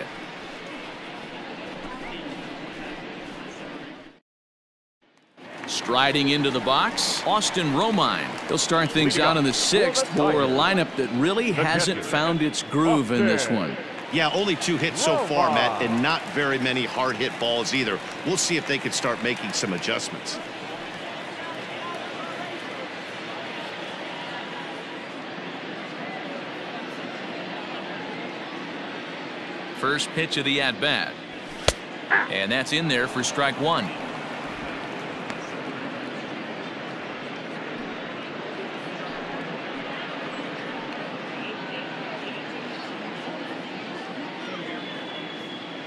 Striding into the box, Austin Romine. He'll start things out in the 6th for a lineup that really hasn't found its groove in this one. Yeah, only 2 hits so far, Matt, and not very many hard hit balls either. We'll see if they can start making some adjustments. First pitch of the at-bat. And that's in there for strike 1.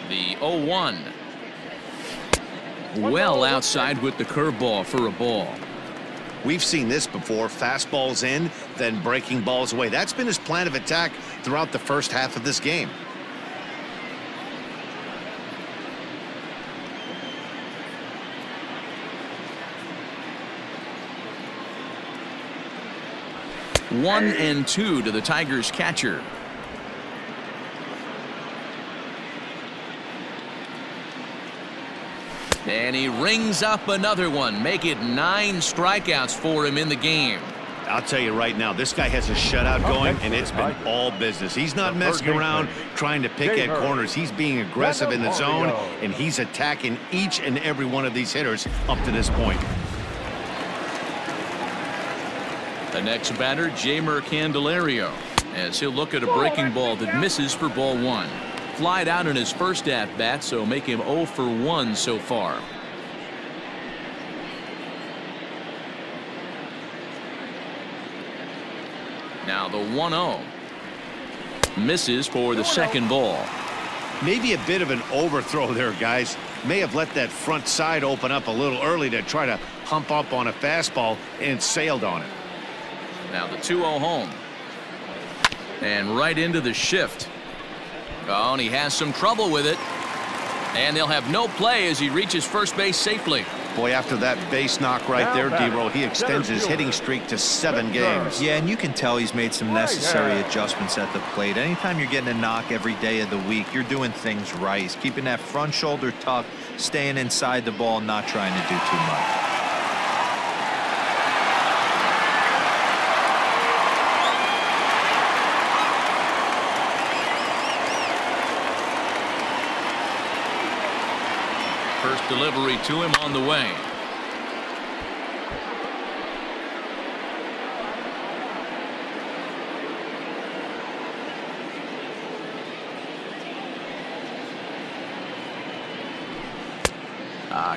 The 0-1. Well outside with the curveball for a ball. We've seen this before. Fastballs in, then breaking balls away. That's been his plan of attack throughout the first half of this game. One and 2 to the Tigers catcher. And he rings up another one. Make it 9 strikeouts for him in the game. I'll tell you right now, this guy has a shutout going, and it's been all business. He's not messing around trying to pick at corners. He's being aggressive in the zone, and he's attacking each and every one of these hitters up to this point. The next batter, Jeimer Candelario, as he'll look at a breaking ball that misses for ball 1. Flied out in his first at-bat, so make him 0 for 1 so far. Now the 1-0. Misses for the second ball. Maybe a bit of an overthrow there, guys. May have let that front side open up a little early to try to hump up on a fastball and sailed on it. Now the 2-0 home. And right into the shift. Oh, and he has some trouble with it. And they'll have no play as he reaches first base safely. Boy, after that base knock right there, D-Roll, he extends his hitting streak to 7 games. Yeah, and you can tell he's made some necessary adjustments at the plate. Anytime you're getting a knock every day of the week, you're doing things right. He's keeping that front shoulder tucked, staying inside the ball, not trying to do too much. First delivery to him on the way.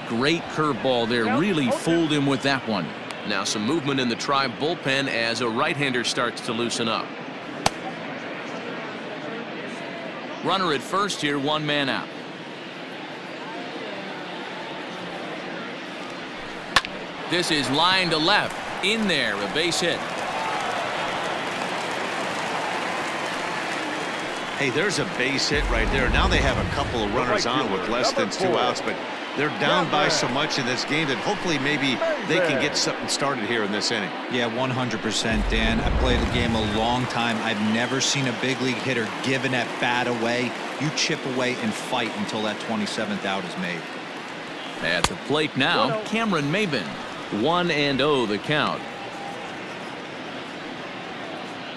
Great curveball there. Really fooled him with that one. Now some movement in the Tribe bullpen as a right-hander starts to loosen up. Runner at first here, 1 man out. This is line to left. In there, a base hit. Hey, there's a base hit right there. Now they have a couple of runners on with less than 2 outs, but they're down by so much in this game that hopefully maybe they can get something started here in this inning. Yeah, 100%, Dan. I played the game a long time. I've never seen a big league hitter giving that bat away. You chip away and fight until that 27th out is made. At the plate now, Cameron Maybin. 1-0 the count.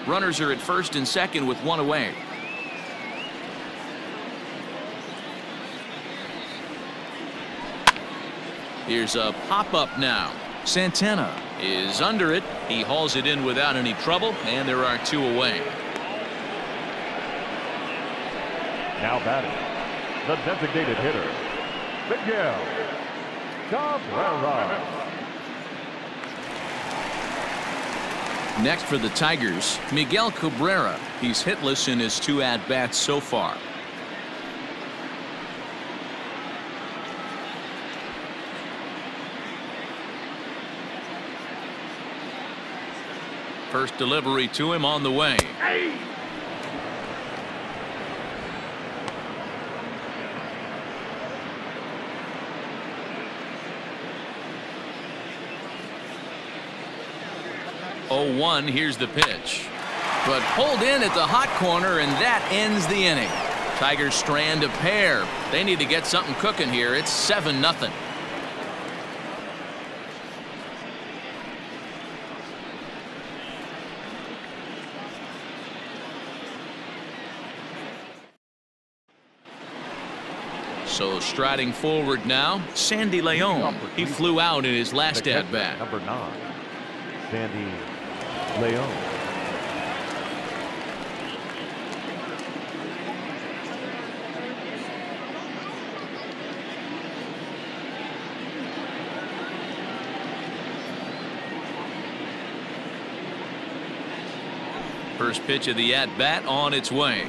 Runners are at first and second with 1 away. Here's a pop-up now. Santana is under it. He hauls it in without any trouble, and there are 2 away. Now batting, the designated hitter, Miguel Cabrera. Next for the Tigers, Miguel Cabrera. He's hitless in his 2 at-bats so far. First delivery to him on the way. Oh, 1, here's the pitch. But pulled in at the hot corner, and that ends the inning. Tigers strand a pair. They need to get something cooking here. It's 7-0. So striding forward now, Sandy Leon. He flew out in his last at-bat. Number 9, Sandy Leon. First pitch of the at-bat on its way.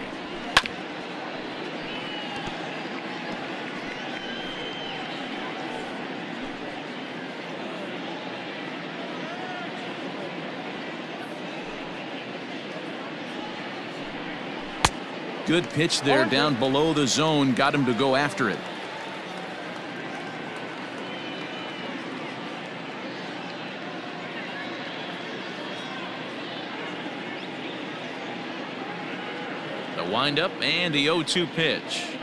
Good pitch there down below the zone. Got him to go after it. The windup and the 0-2 pitch.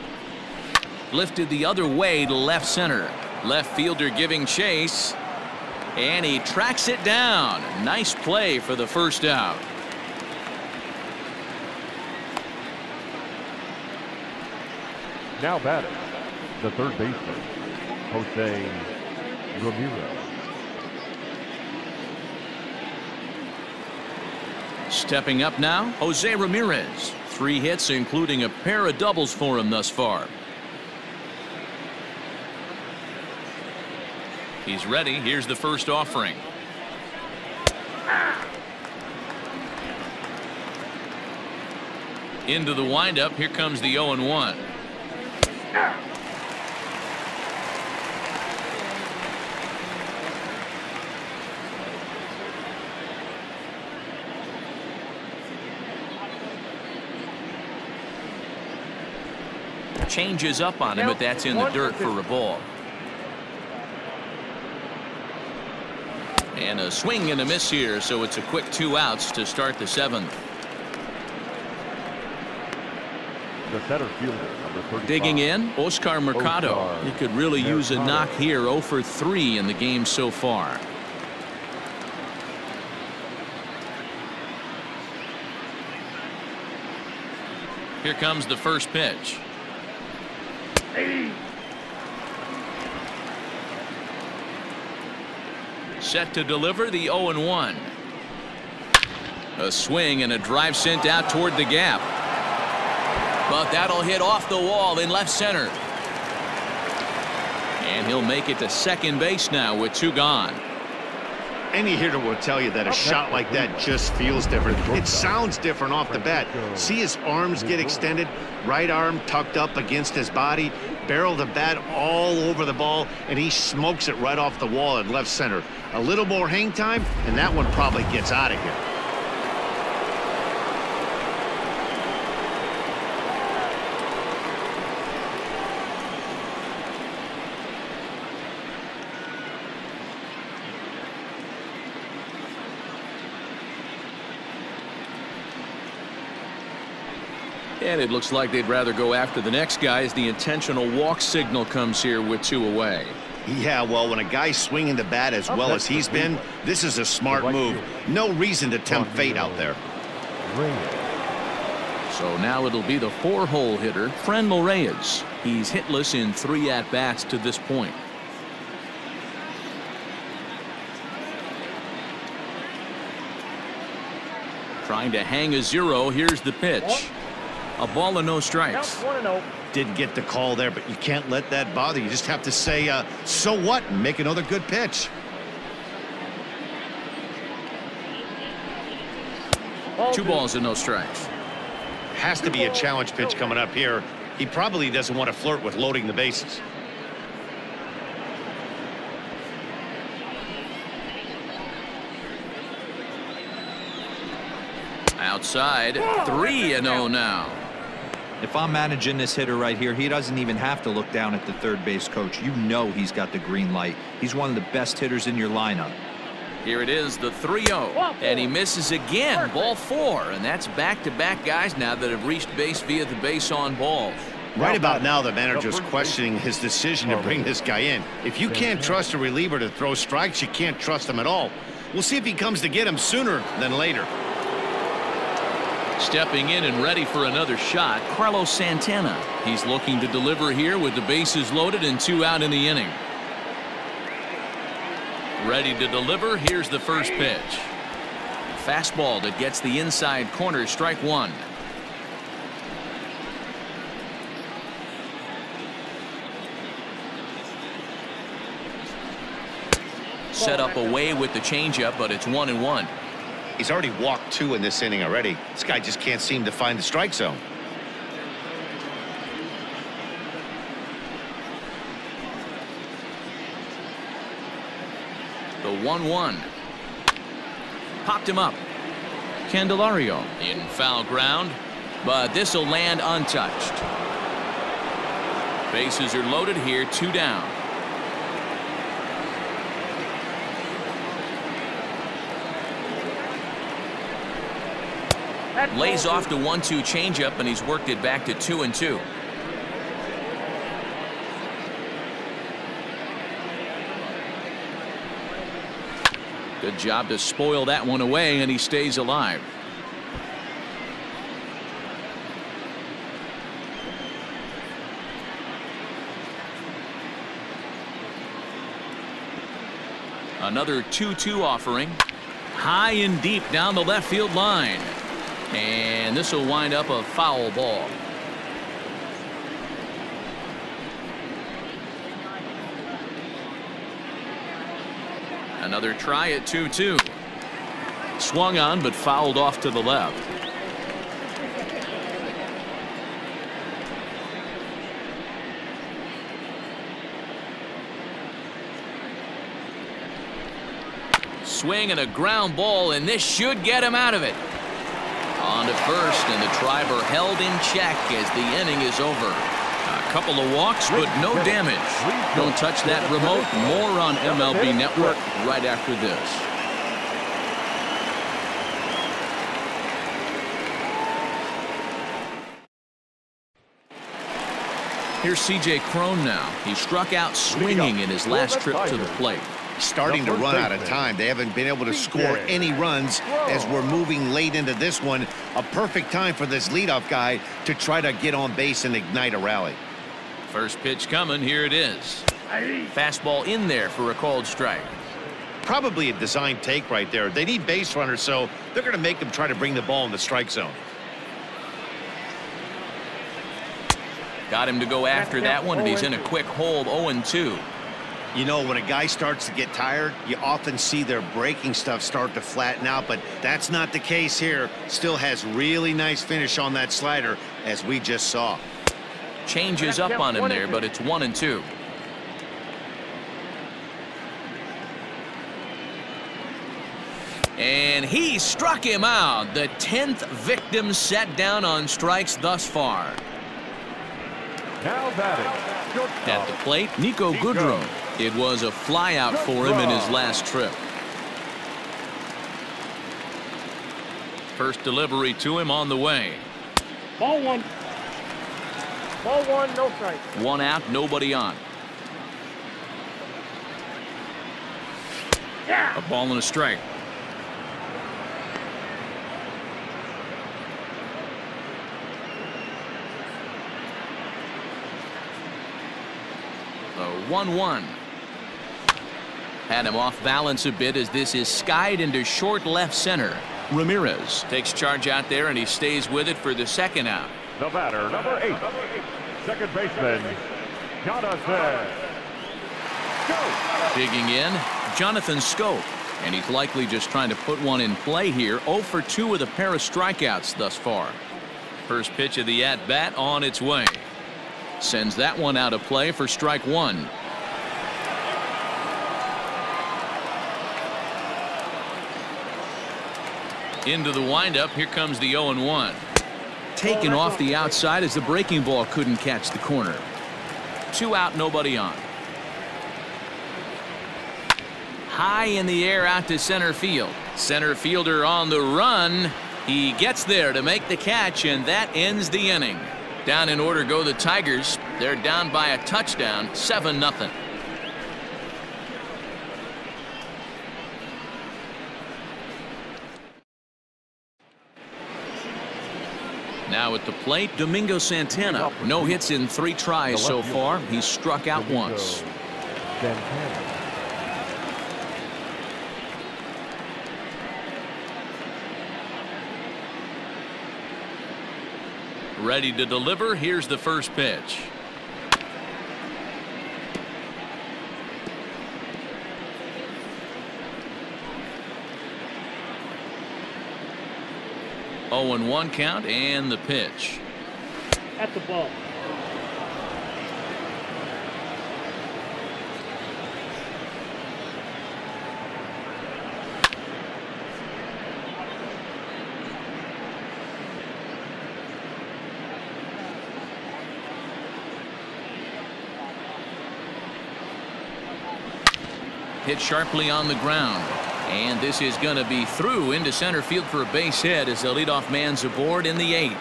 Lifted the other way to left center. Left fielder giving chase. And he tracks it down. Nice play for the first out. Now batting, the third baseman, Jose Ramirez. Stepping up now, Jose Ramirez. 3 hits, including a pair of doubles for him thus far. He's ready. Here's the first offering. Into the windup. Here comes the 0-1. Changes up on him, but that's in the dirt for a ball. And a swing and a miss here, so it's a quick 2 outs to start the 7th. The center fielder, number 35. Digging in, Oscar Mercado. He could really use a knock here. 0 for 3 in the game so far. Here comes the first pitch. Set to deliver the 0-1. A swing and a drive sent out toward the gap. But that'll hit off the wall in left center. And he'll make it to second base now with 2 gone. Any hitter will tell you that a shot like that just feels different. It sounds different off the bat. See his arms get extended, right arm tucked up against his body, barrel the bat all over the ball, and he smokes it right off the wall in left center. A little more hang time, and that one probably gets out of here. And it looks like they'd rather go after the next guy as the intentional walk signal comes here with 2 away. Yeah, well, when a guy's swinging the bat as well as he's been, this is a smart move. No reason to tempt fate out there. So now it'll be the 4-hole hitter, Franmil Reyes. He's hitless in 3 at-bats to this point. Trying to hang a 0. Here's the pitch. A ball and no strikes. 1-0. Didn't get the call there, but you can't let that bother you. You just have to say, so what, and make another good pitch. Two balls and no strikes. Has to be a challenge pitch coming up here. He probably doesn't want to flirt with loading the bases. Outside, 3-0 now. If I'm managing this hitter right here, he doesn't even have to look down at the third base coach. You know he's got the green light. He's one of the best hitters in your lineup. Here it is, the 3-0, and he misses again. Ball 4, and that's back-to-back guys now that have reached base via the base on balls. Right about now, the manager's questioning his decision to bring this guy in. If you can't trust a reliever to throw strikes, you can't trust him at all. We'll see if he comes to get him sooner than later. Stepping in and ready for another shot, Carlos Santana. He's looking to deliver here with the bases loaded and 2 out in the inning. Ready to deliver. Here's the first pitch. Fastball that gets the inside corner. Strike 1. Set up away with the changeup, but it's 1-1. He's already walked 2 in this inning already. This guy just can't seem to find the strike zone. The 1-1. Popped him up. Candelario in foul ground, but this will land untouched. Bases are loaded here, 2 down. Lays off the 1-2 changeup, and he's worked it back to 2-2. Good job to spoil that one away, and he stays alive. Another 2-2 offering. High and deep down the left field line. And this will wind up a foul ball. Another try at 2-2. Swung on but fouled off to the left. Swing and a ground ball, and this should get him out of it. On to first, and the Triber held in check as the inning is over. A couple of walks, but no damage. Don't touch that remote. More on MLB Network right after this. Here's C.J. Cron now. He struck out swinging in his last trip to the plate. Starting to run out of time. They haven't been able to score any runs as we're moving late into this one. A perfect time for this leadoff guy to try to get on base and ignite a rally. First pitch coming. Here it is. Fastball in there for a called strike. Probably a design take right there. They need base runners, so they're going to make them try to bring the ball in the strike zone. Got him to go after that one, and he's in a quick hold. 0-2. You know, when a guy starts to get tired, you often see their breaking stuff start to flatten out, but that's not the case here. Still has really nice finish on that slider, as we just saw. Changes up on him there, but it's 1-2. And he struck him out. The 10th victim set down on strikes thus far. Now batting. At the plate, Niko Goodrum. It was a flyout for him in his last trip. First delivery to him on the way. Ball 1. Ball 1, no strike. 1 out, nobody on. Yeah. A ball and a strike. A 1-1. Had him off balance a bit as this is skied into short left center. Ramirez takes charge out there, and he stays with it for the second out. The batter, number 8, second baseman, Jonathan Schoop. Digging in, Jonathan Schoop. And he's likely just trying to put one in play here. 0 for 2 with a pair of strikeouts thus far. First pitch of the at-bat on its way. Sends that one out of play for strike one. Into the windup. Here comes the 0-1. Taken off the outside as the breaking ball couldn't catch the corner. 2 out, nobody on. High in the air out to center field. Center fielder on the run. He gets there to make the catch, and that ends the inning. Down in order go the Tigers. They're down by a touchdown, 7-0. Now at the plate, Domingo Santana. No hits in 3 tries so far. He's struck out once. Ready to deliver. Here's the first pitch. Oh, and 1 count, and the pitch. At the ball. Hit sharply on the ground. And this is going to be through into center field for a base hit as the leadoff man's aboard in the 8th.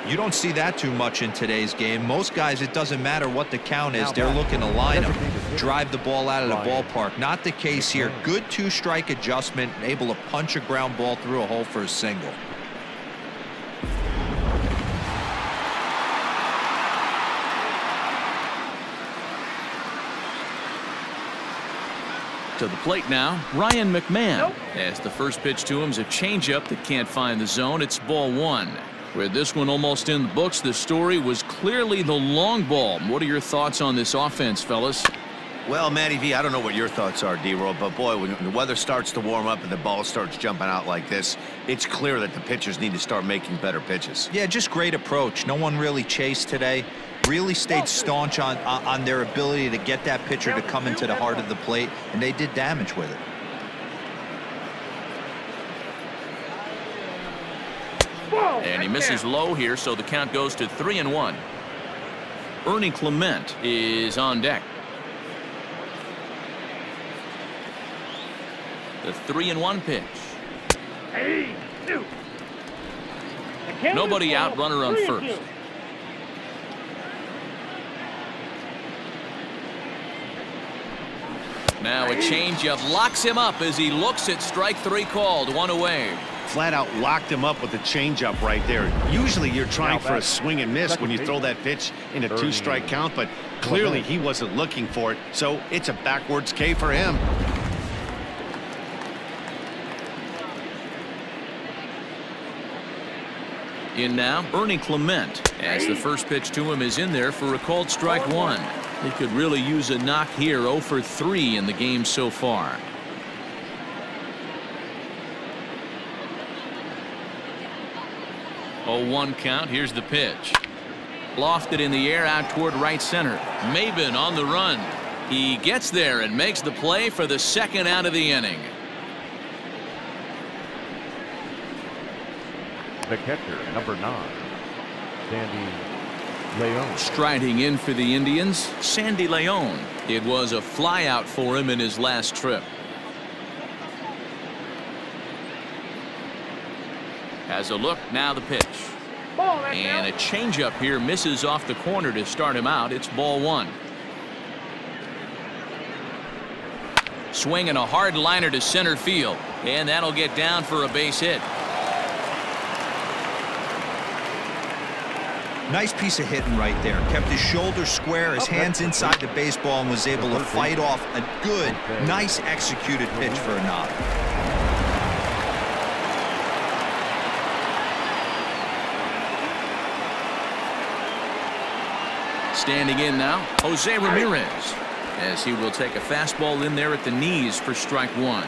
You don't see that too much in today's game. Most guys, it doesn't matter what the count is. They're looking to line them, drive the ball out of the ballpark. Not the case here. Good 2-strike adjustment, able to punch a ground ball through a hole for a single. To the plate now, Ryan McMahon. As the first pitch to him is a changeup that can't find the zone. It's ball 1. With this one almost in the books, the story was clearly the long ball. What are your thoughts on this offense, fellas? Well, Matty V, I don't know what your thoughts are, D-Roll, but boy, when the weather starts to warm up and the ball starts jumping out like this, it's clear that the pitchers need to start making better pitches. Yeah, just great approach. No one really chased today. Really stayed staunch on their ability to get that pitcher to come into the heart of the plate, and they did damage with it. And he misses low here, so the count goes to 3-1. Ernie Clement is on deck. The 3-1 pitch. Nobody out, runner on first. Now a changeup locks him up as he looks at strike 3 called. 1 away. Flat out locked him up with the changeup right there. Usually you're trying for a swing and miss when you throw that pitch in a 2-strike count, but clearly he wasn't looking for it, so it's a backwards K for him. In now, Ernie Clement, as the first pitch to him is in there for a called strike 1. He could really use a knock here. 0 for 3 in the game so far. Oh, 1 count. Here's the pitch. Lofted in the air out toward right center. Maybin on the run. He gets there and makes the play for the 2nd out of the inning. The catcher, number 9, Sandy Leon. Striding in for the Indians, Sandy Leon. It was a flyout for him in his last trip. Has a look, now the pitch. And a changeup here misses off the corner to start him out. It's ball 1. Swinging a hard liner to center field, and that'll get down for a base hit. Nice piece of hitting right there. Kept his shoulders square, his hands inside the baseball, and was able to fight off a good, nice executed pitch for a knock. Standing in now, Jose Ramirez, as he will take a fastball in there at the knees for strike one.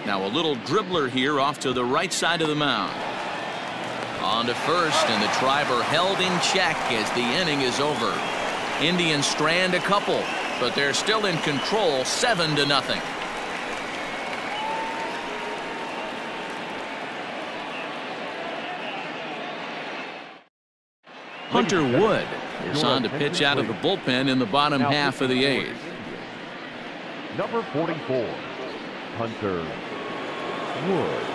Now a little dribbler here off to the right side of the mound. On to first, and the Triber held in check as the inning is over. Indians strand a couple, but they're still in control, 7-0. Hunter Wood is on to pitch out of the bullpen in the bottom half of the eighth. Number 44, Hunter Wood.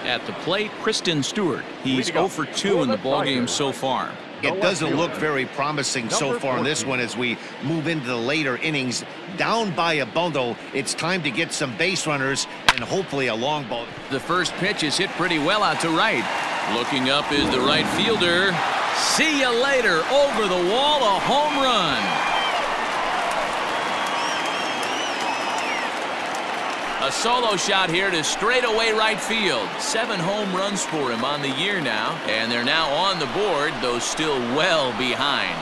At the plate, Christin Stewart. He's 0 for 2 in the ballgame so far. It doesn't look very promising so far in this one as we move into the later innings. Down by a bundle, it's time to get some base runners and hopefully a long ball. The first pitch is hit pretty well out to right. Looking up is the right fielder. See you later. Over the wall, a home run. A solo shot here to straightaway right field. 7 home runs for him on the year now, and they're now on the board, though still well behind.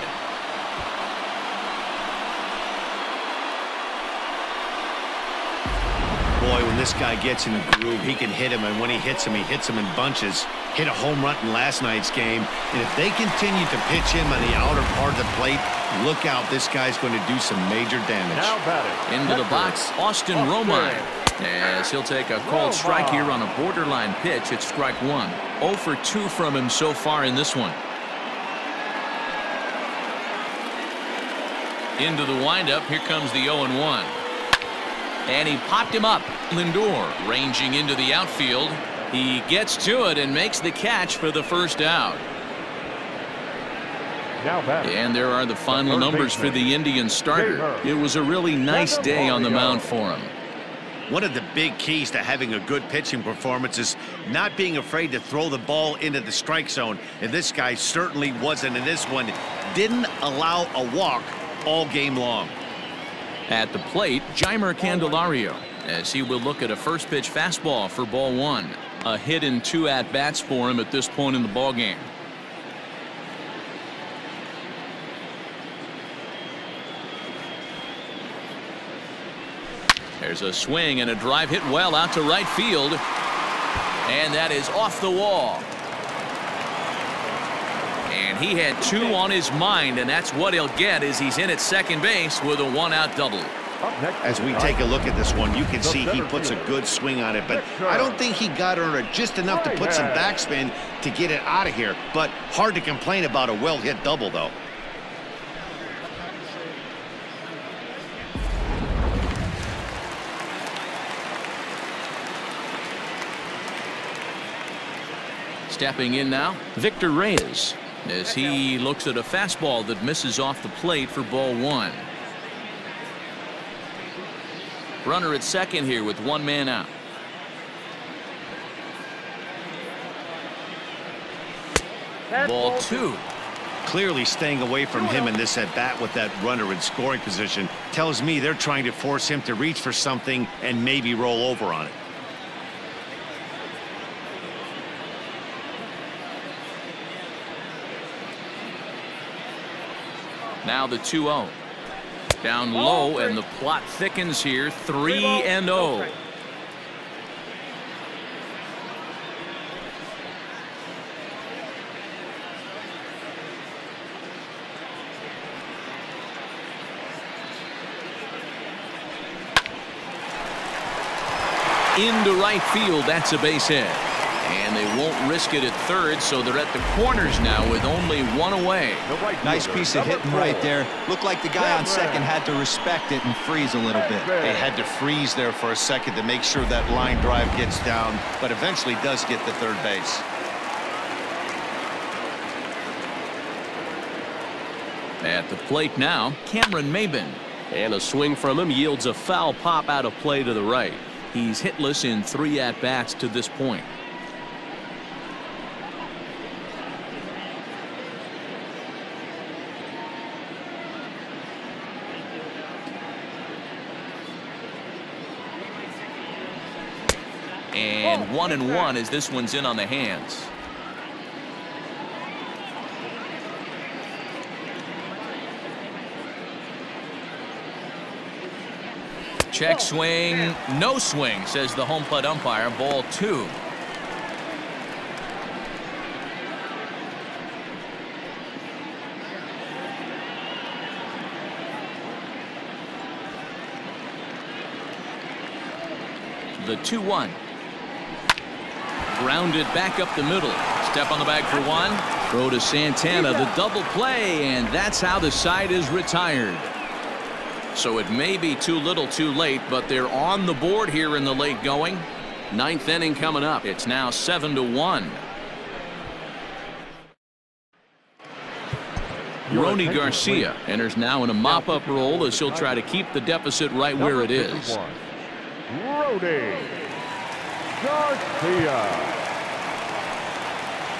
Boy, when this guy gets in a groove, he can hit him, and when he hits him in bunches. Hit a home run in last night's game, and if they continue to pitch him on the outer part of the plate, look out, this guy's going to do some major damage. Now batting. Into the box, Austin Romine, as he'll take a called strike here on a borderline pitch at strike one. 0 for 2 from him so far in this one. Into the windup, here comes the 0-1. And he popped him up. Lindor ranging into the outfield. He gets to it and makes the catch for the first out. And there are the final numbers for the Indian starter. It was a really nice day on the mound for him. One of the big keys to having a good pitching performance is not being afraid to throw the ball into the strike zone. And this guy certainly wasn't in this one. Didn't allow a walk all game long. At the plate, Jeimer Candelario, as he will look at a first pitch fastball for ball one. A hit in 2 at-bats for him at this point in the ballgame. There's a swing and a drive hit well out to right field. And that is off the wall. And he had 2 on his mind, and that's what he'll get as he's in at second base with a 1-out double. As we take a look at this one, you can see he puts a good swing on it, but I don't think he got under it just enough to put some backspin to get it out of here. But hard to complain about a well-hit double, though. Stepping in now, Victor Reyes, as he looks at a fastball that misses off the plate for ball one. Runner at second here with 1 man out. Ball 2. Clearly staying away from him in this at-bat with that runner in scoring position tells me they're trying to force him to reach for something and maybe roll over on it. Now the 2-0. Down low, and the plot thickens here. 3-0. Into right field, that's a base hit. And they won't risk it at third, so they're at the corners now with only 1 away. Nice piece of hitting right there. Looked like the guy on second had to respect it and freeze a little bit. They had to freeze there for a second to make sure that line drive gets down, but eventually does get to third base. At the plate now, Cameron Maybin. And a swing from him yields a foul pop out of play to the right. He's hitless in 3 at-bats to this point. And 1-1 as this one's in on the hands. Check swing, no swing, says the home plate umpire. Ball 2. The 2-1. Grounded back up the middle. Step on the bag for 1. Throw to Santana, the double play, and that's how the side is retired. So it may be too little too late, but they're on the board here in the late going. 9th inning coming up. It's now 7-1. Rony Garcia enters now in a mop-up role as he'll try to keep the deficit right where it is. Rony Garcia.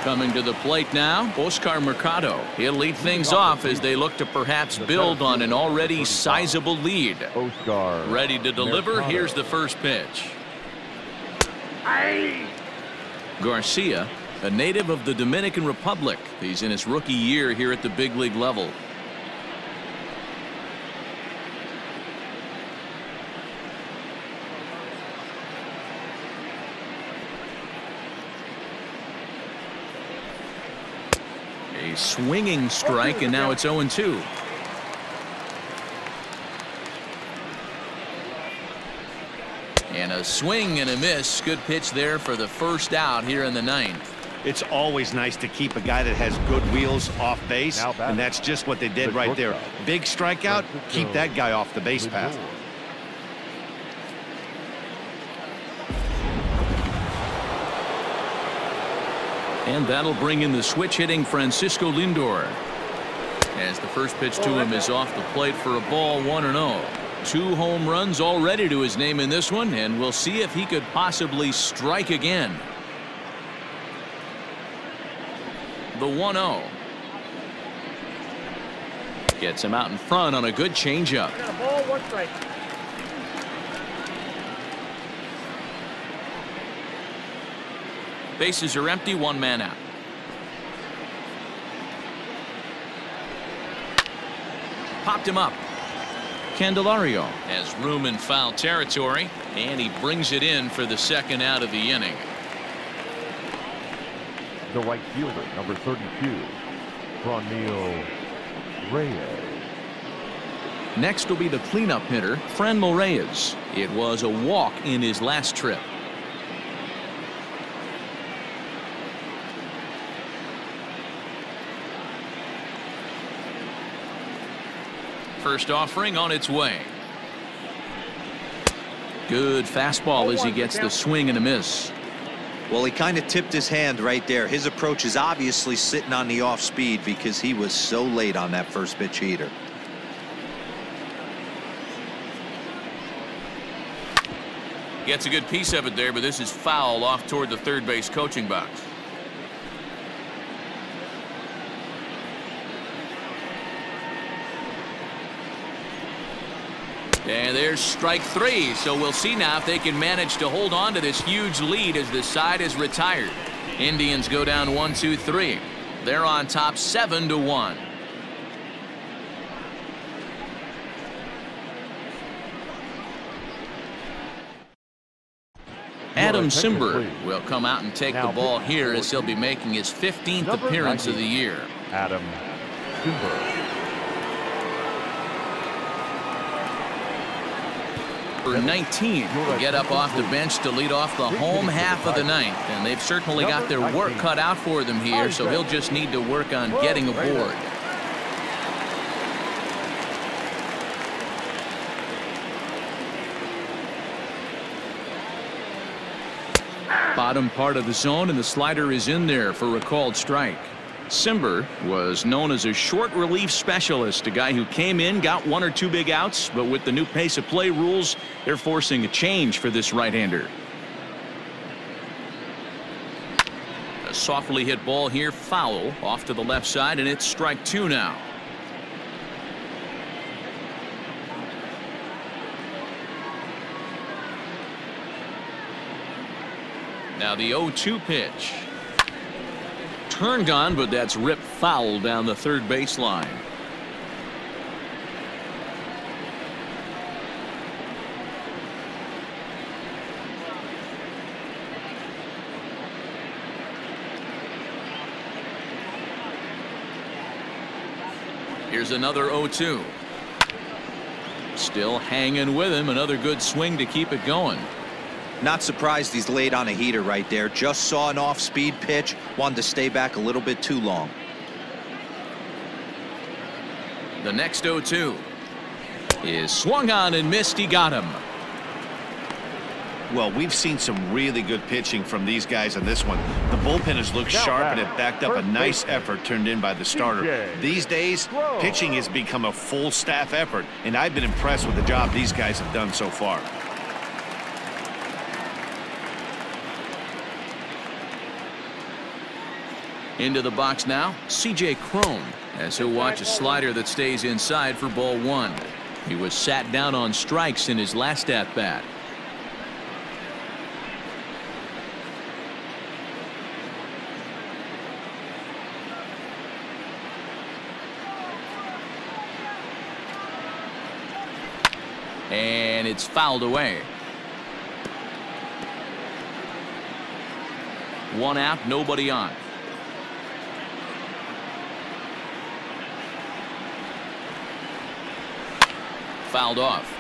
Coming to the plate now, Oscar Mercado. He'll lead things off as they look to perhaps build on an already sizable lead. Oscar ready to deliver. Mercado. Here's the first pitch. Garcia, a native of the Dominican Republic. He's in his rookie year here at the big league level. A swinging strike, and now it's 0-2. And a swing and a miss. Good pitch there for the first out here in the 9th. It's always nice to keep a guy that has good wheels off base, and that's just what they did right there. Big strikeout, keep that guy off the base path. And that'll bring in the switch hitting Francisco Lindor. As the first pitch to him is off the plate for a ball, 1-0. 2 home runs already to his name in this one, and we'll see if he could possibly strike again. The 1-0. Gets him out in front on a good changeup. Ball, 1 strike. Bases are empty, 1 man out. Popped him up. Candelario has room in foul territory, and he brings it in for the second out of the inning. The right fielder, number 32, Franmil Reyes. Next will be the cleanup hitter, Franmil Reyes. It was a walk in his last trip. First offering on its way. Good fastball as he gets the swing and a miss. Well, he kind of tipped his hand right there. His approach is obviously sitting on the off speed because he was so late on that first pitch heater. Gets a good piece of it there, but this is foul off toward the third base coaching box. And there's strike 3, so we'll see now if they can manage to hold on to this huge lead as the side is retired. Indians go down 1-2-3. They're on top 7-1. Adam Simber will come out and take the ball here as he'll be making his 15th appearance of the year. Adam Simber. For 19 to get up off the bench to lead off the home half of the 9th, and they've certainly got their work cut out for them here, so he'll just need to work on getting aboard. Bottom part of the zone, and the slider is in there for a called strike. Simber was known as a short relief specialist, a guy who came in, got 1 or 2 big outs, but with the new pace of play rules, they're forcing a change for this right-hander. A softly hit ball here, foul off to the left side, and it's strike 2 now. Now the 0-2 pitch. Turned on, but that's ripped foul down the third baseline. Here's another 0-2. Still hanging with him. Another good swing to keep it going. Not surprised he's laid on a heater right there. Just saw an off-speed pitch. Wanted to stay back a little bit too long. The next 0-2 is swung on and missed. He got him. Well, we've seen some really good pitching from these guys on this one. The bullpen has looked sharp and it backed up a nice effort turned in by the starter. These days, pitching has become a full staff effort, and I've been impressed with the job these guys have done so far. Into the box now, C.J. Cron, as he'll watch a slider that stays inside for ball one. He was sat down on strikes in his last at-bat. And it's fouled away. One out, nobody on. Fouled off.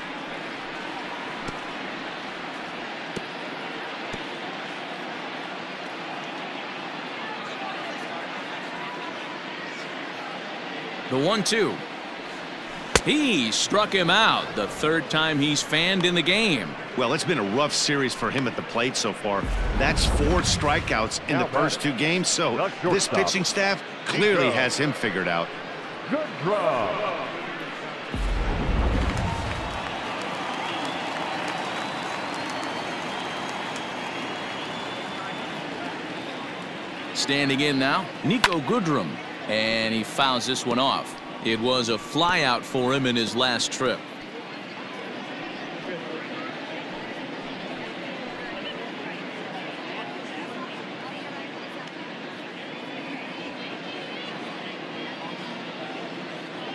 The 1-2. He struck him out, the third time he's fanned in the game. Well, it's been a rough series for him at the plate so far. That's 4 strikeouts in the first 2 games, so this pitching staff clearly has him figured out. Good draw. Standing in now, Niko Goodrum, and he fouls this one off. It was a flyout for him in his last trip.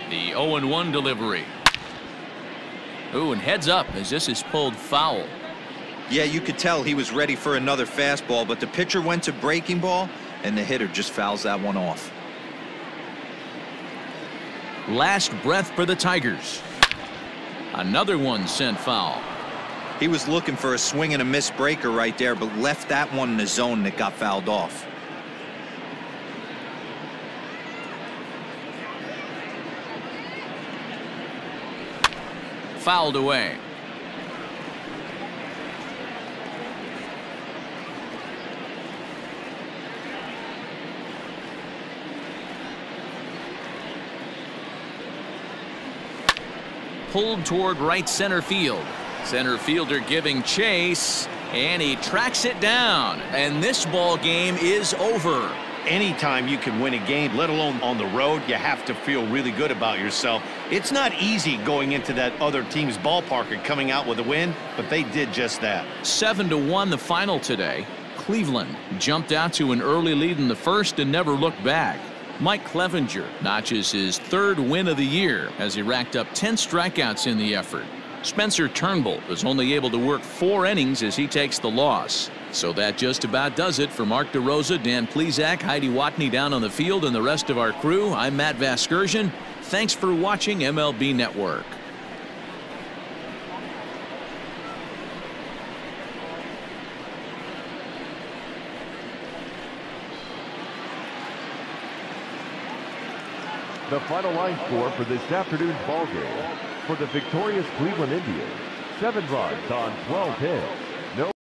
The 0-1 delivery. Ooh, and heads up as this is pulled foul. Yeah, you could tell he was ready for another fastball, but the pitcher went to breaking ball, and the hitter just fouls that one off. Last breath for the Tigers. Another one sent foul. He was looking for a swing and a miss breaker right there, but left that one in the zone that got fouled off. Fouled away. Pulled toward right center field. Center fielder giving chase, and he tracks it down, and this ball game is over. Anytime you can win a game, let alone on the road, you have to feel really good about yourself. It's not easy going into that other team's ballpark and coming out with a win, but they did just that. 7-1 the final today. Cleveland jumped out to an early lead in the first and never looked back. Mike Clevinger notches his 3rd win of the year as he racked up 10 strikeouts in the effort. Spencer Turnbull was only able to work 4 innings as he takes the loss. So that just about does it for Mark DeRosa, Dan Plesac, Heidi Watney down on the field, and the rest of our crew. I'm Matt Vasgersian. Thanks for watching MLB Network. The final line score for this afternoon's ballgame. For the victorious Cleveland Indians, 7 runs on 12 hits.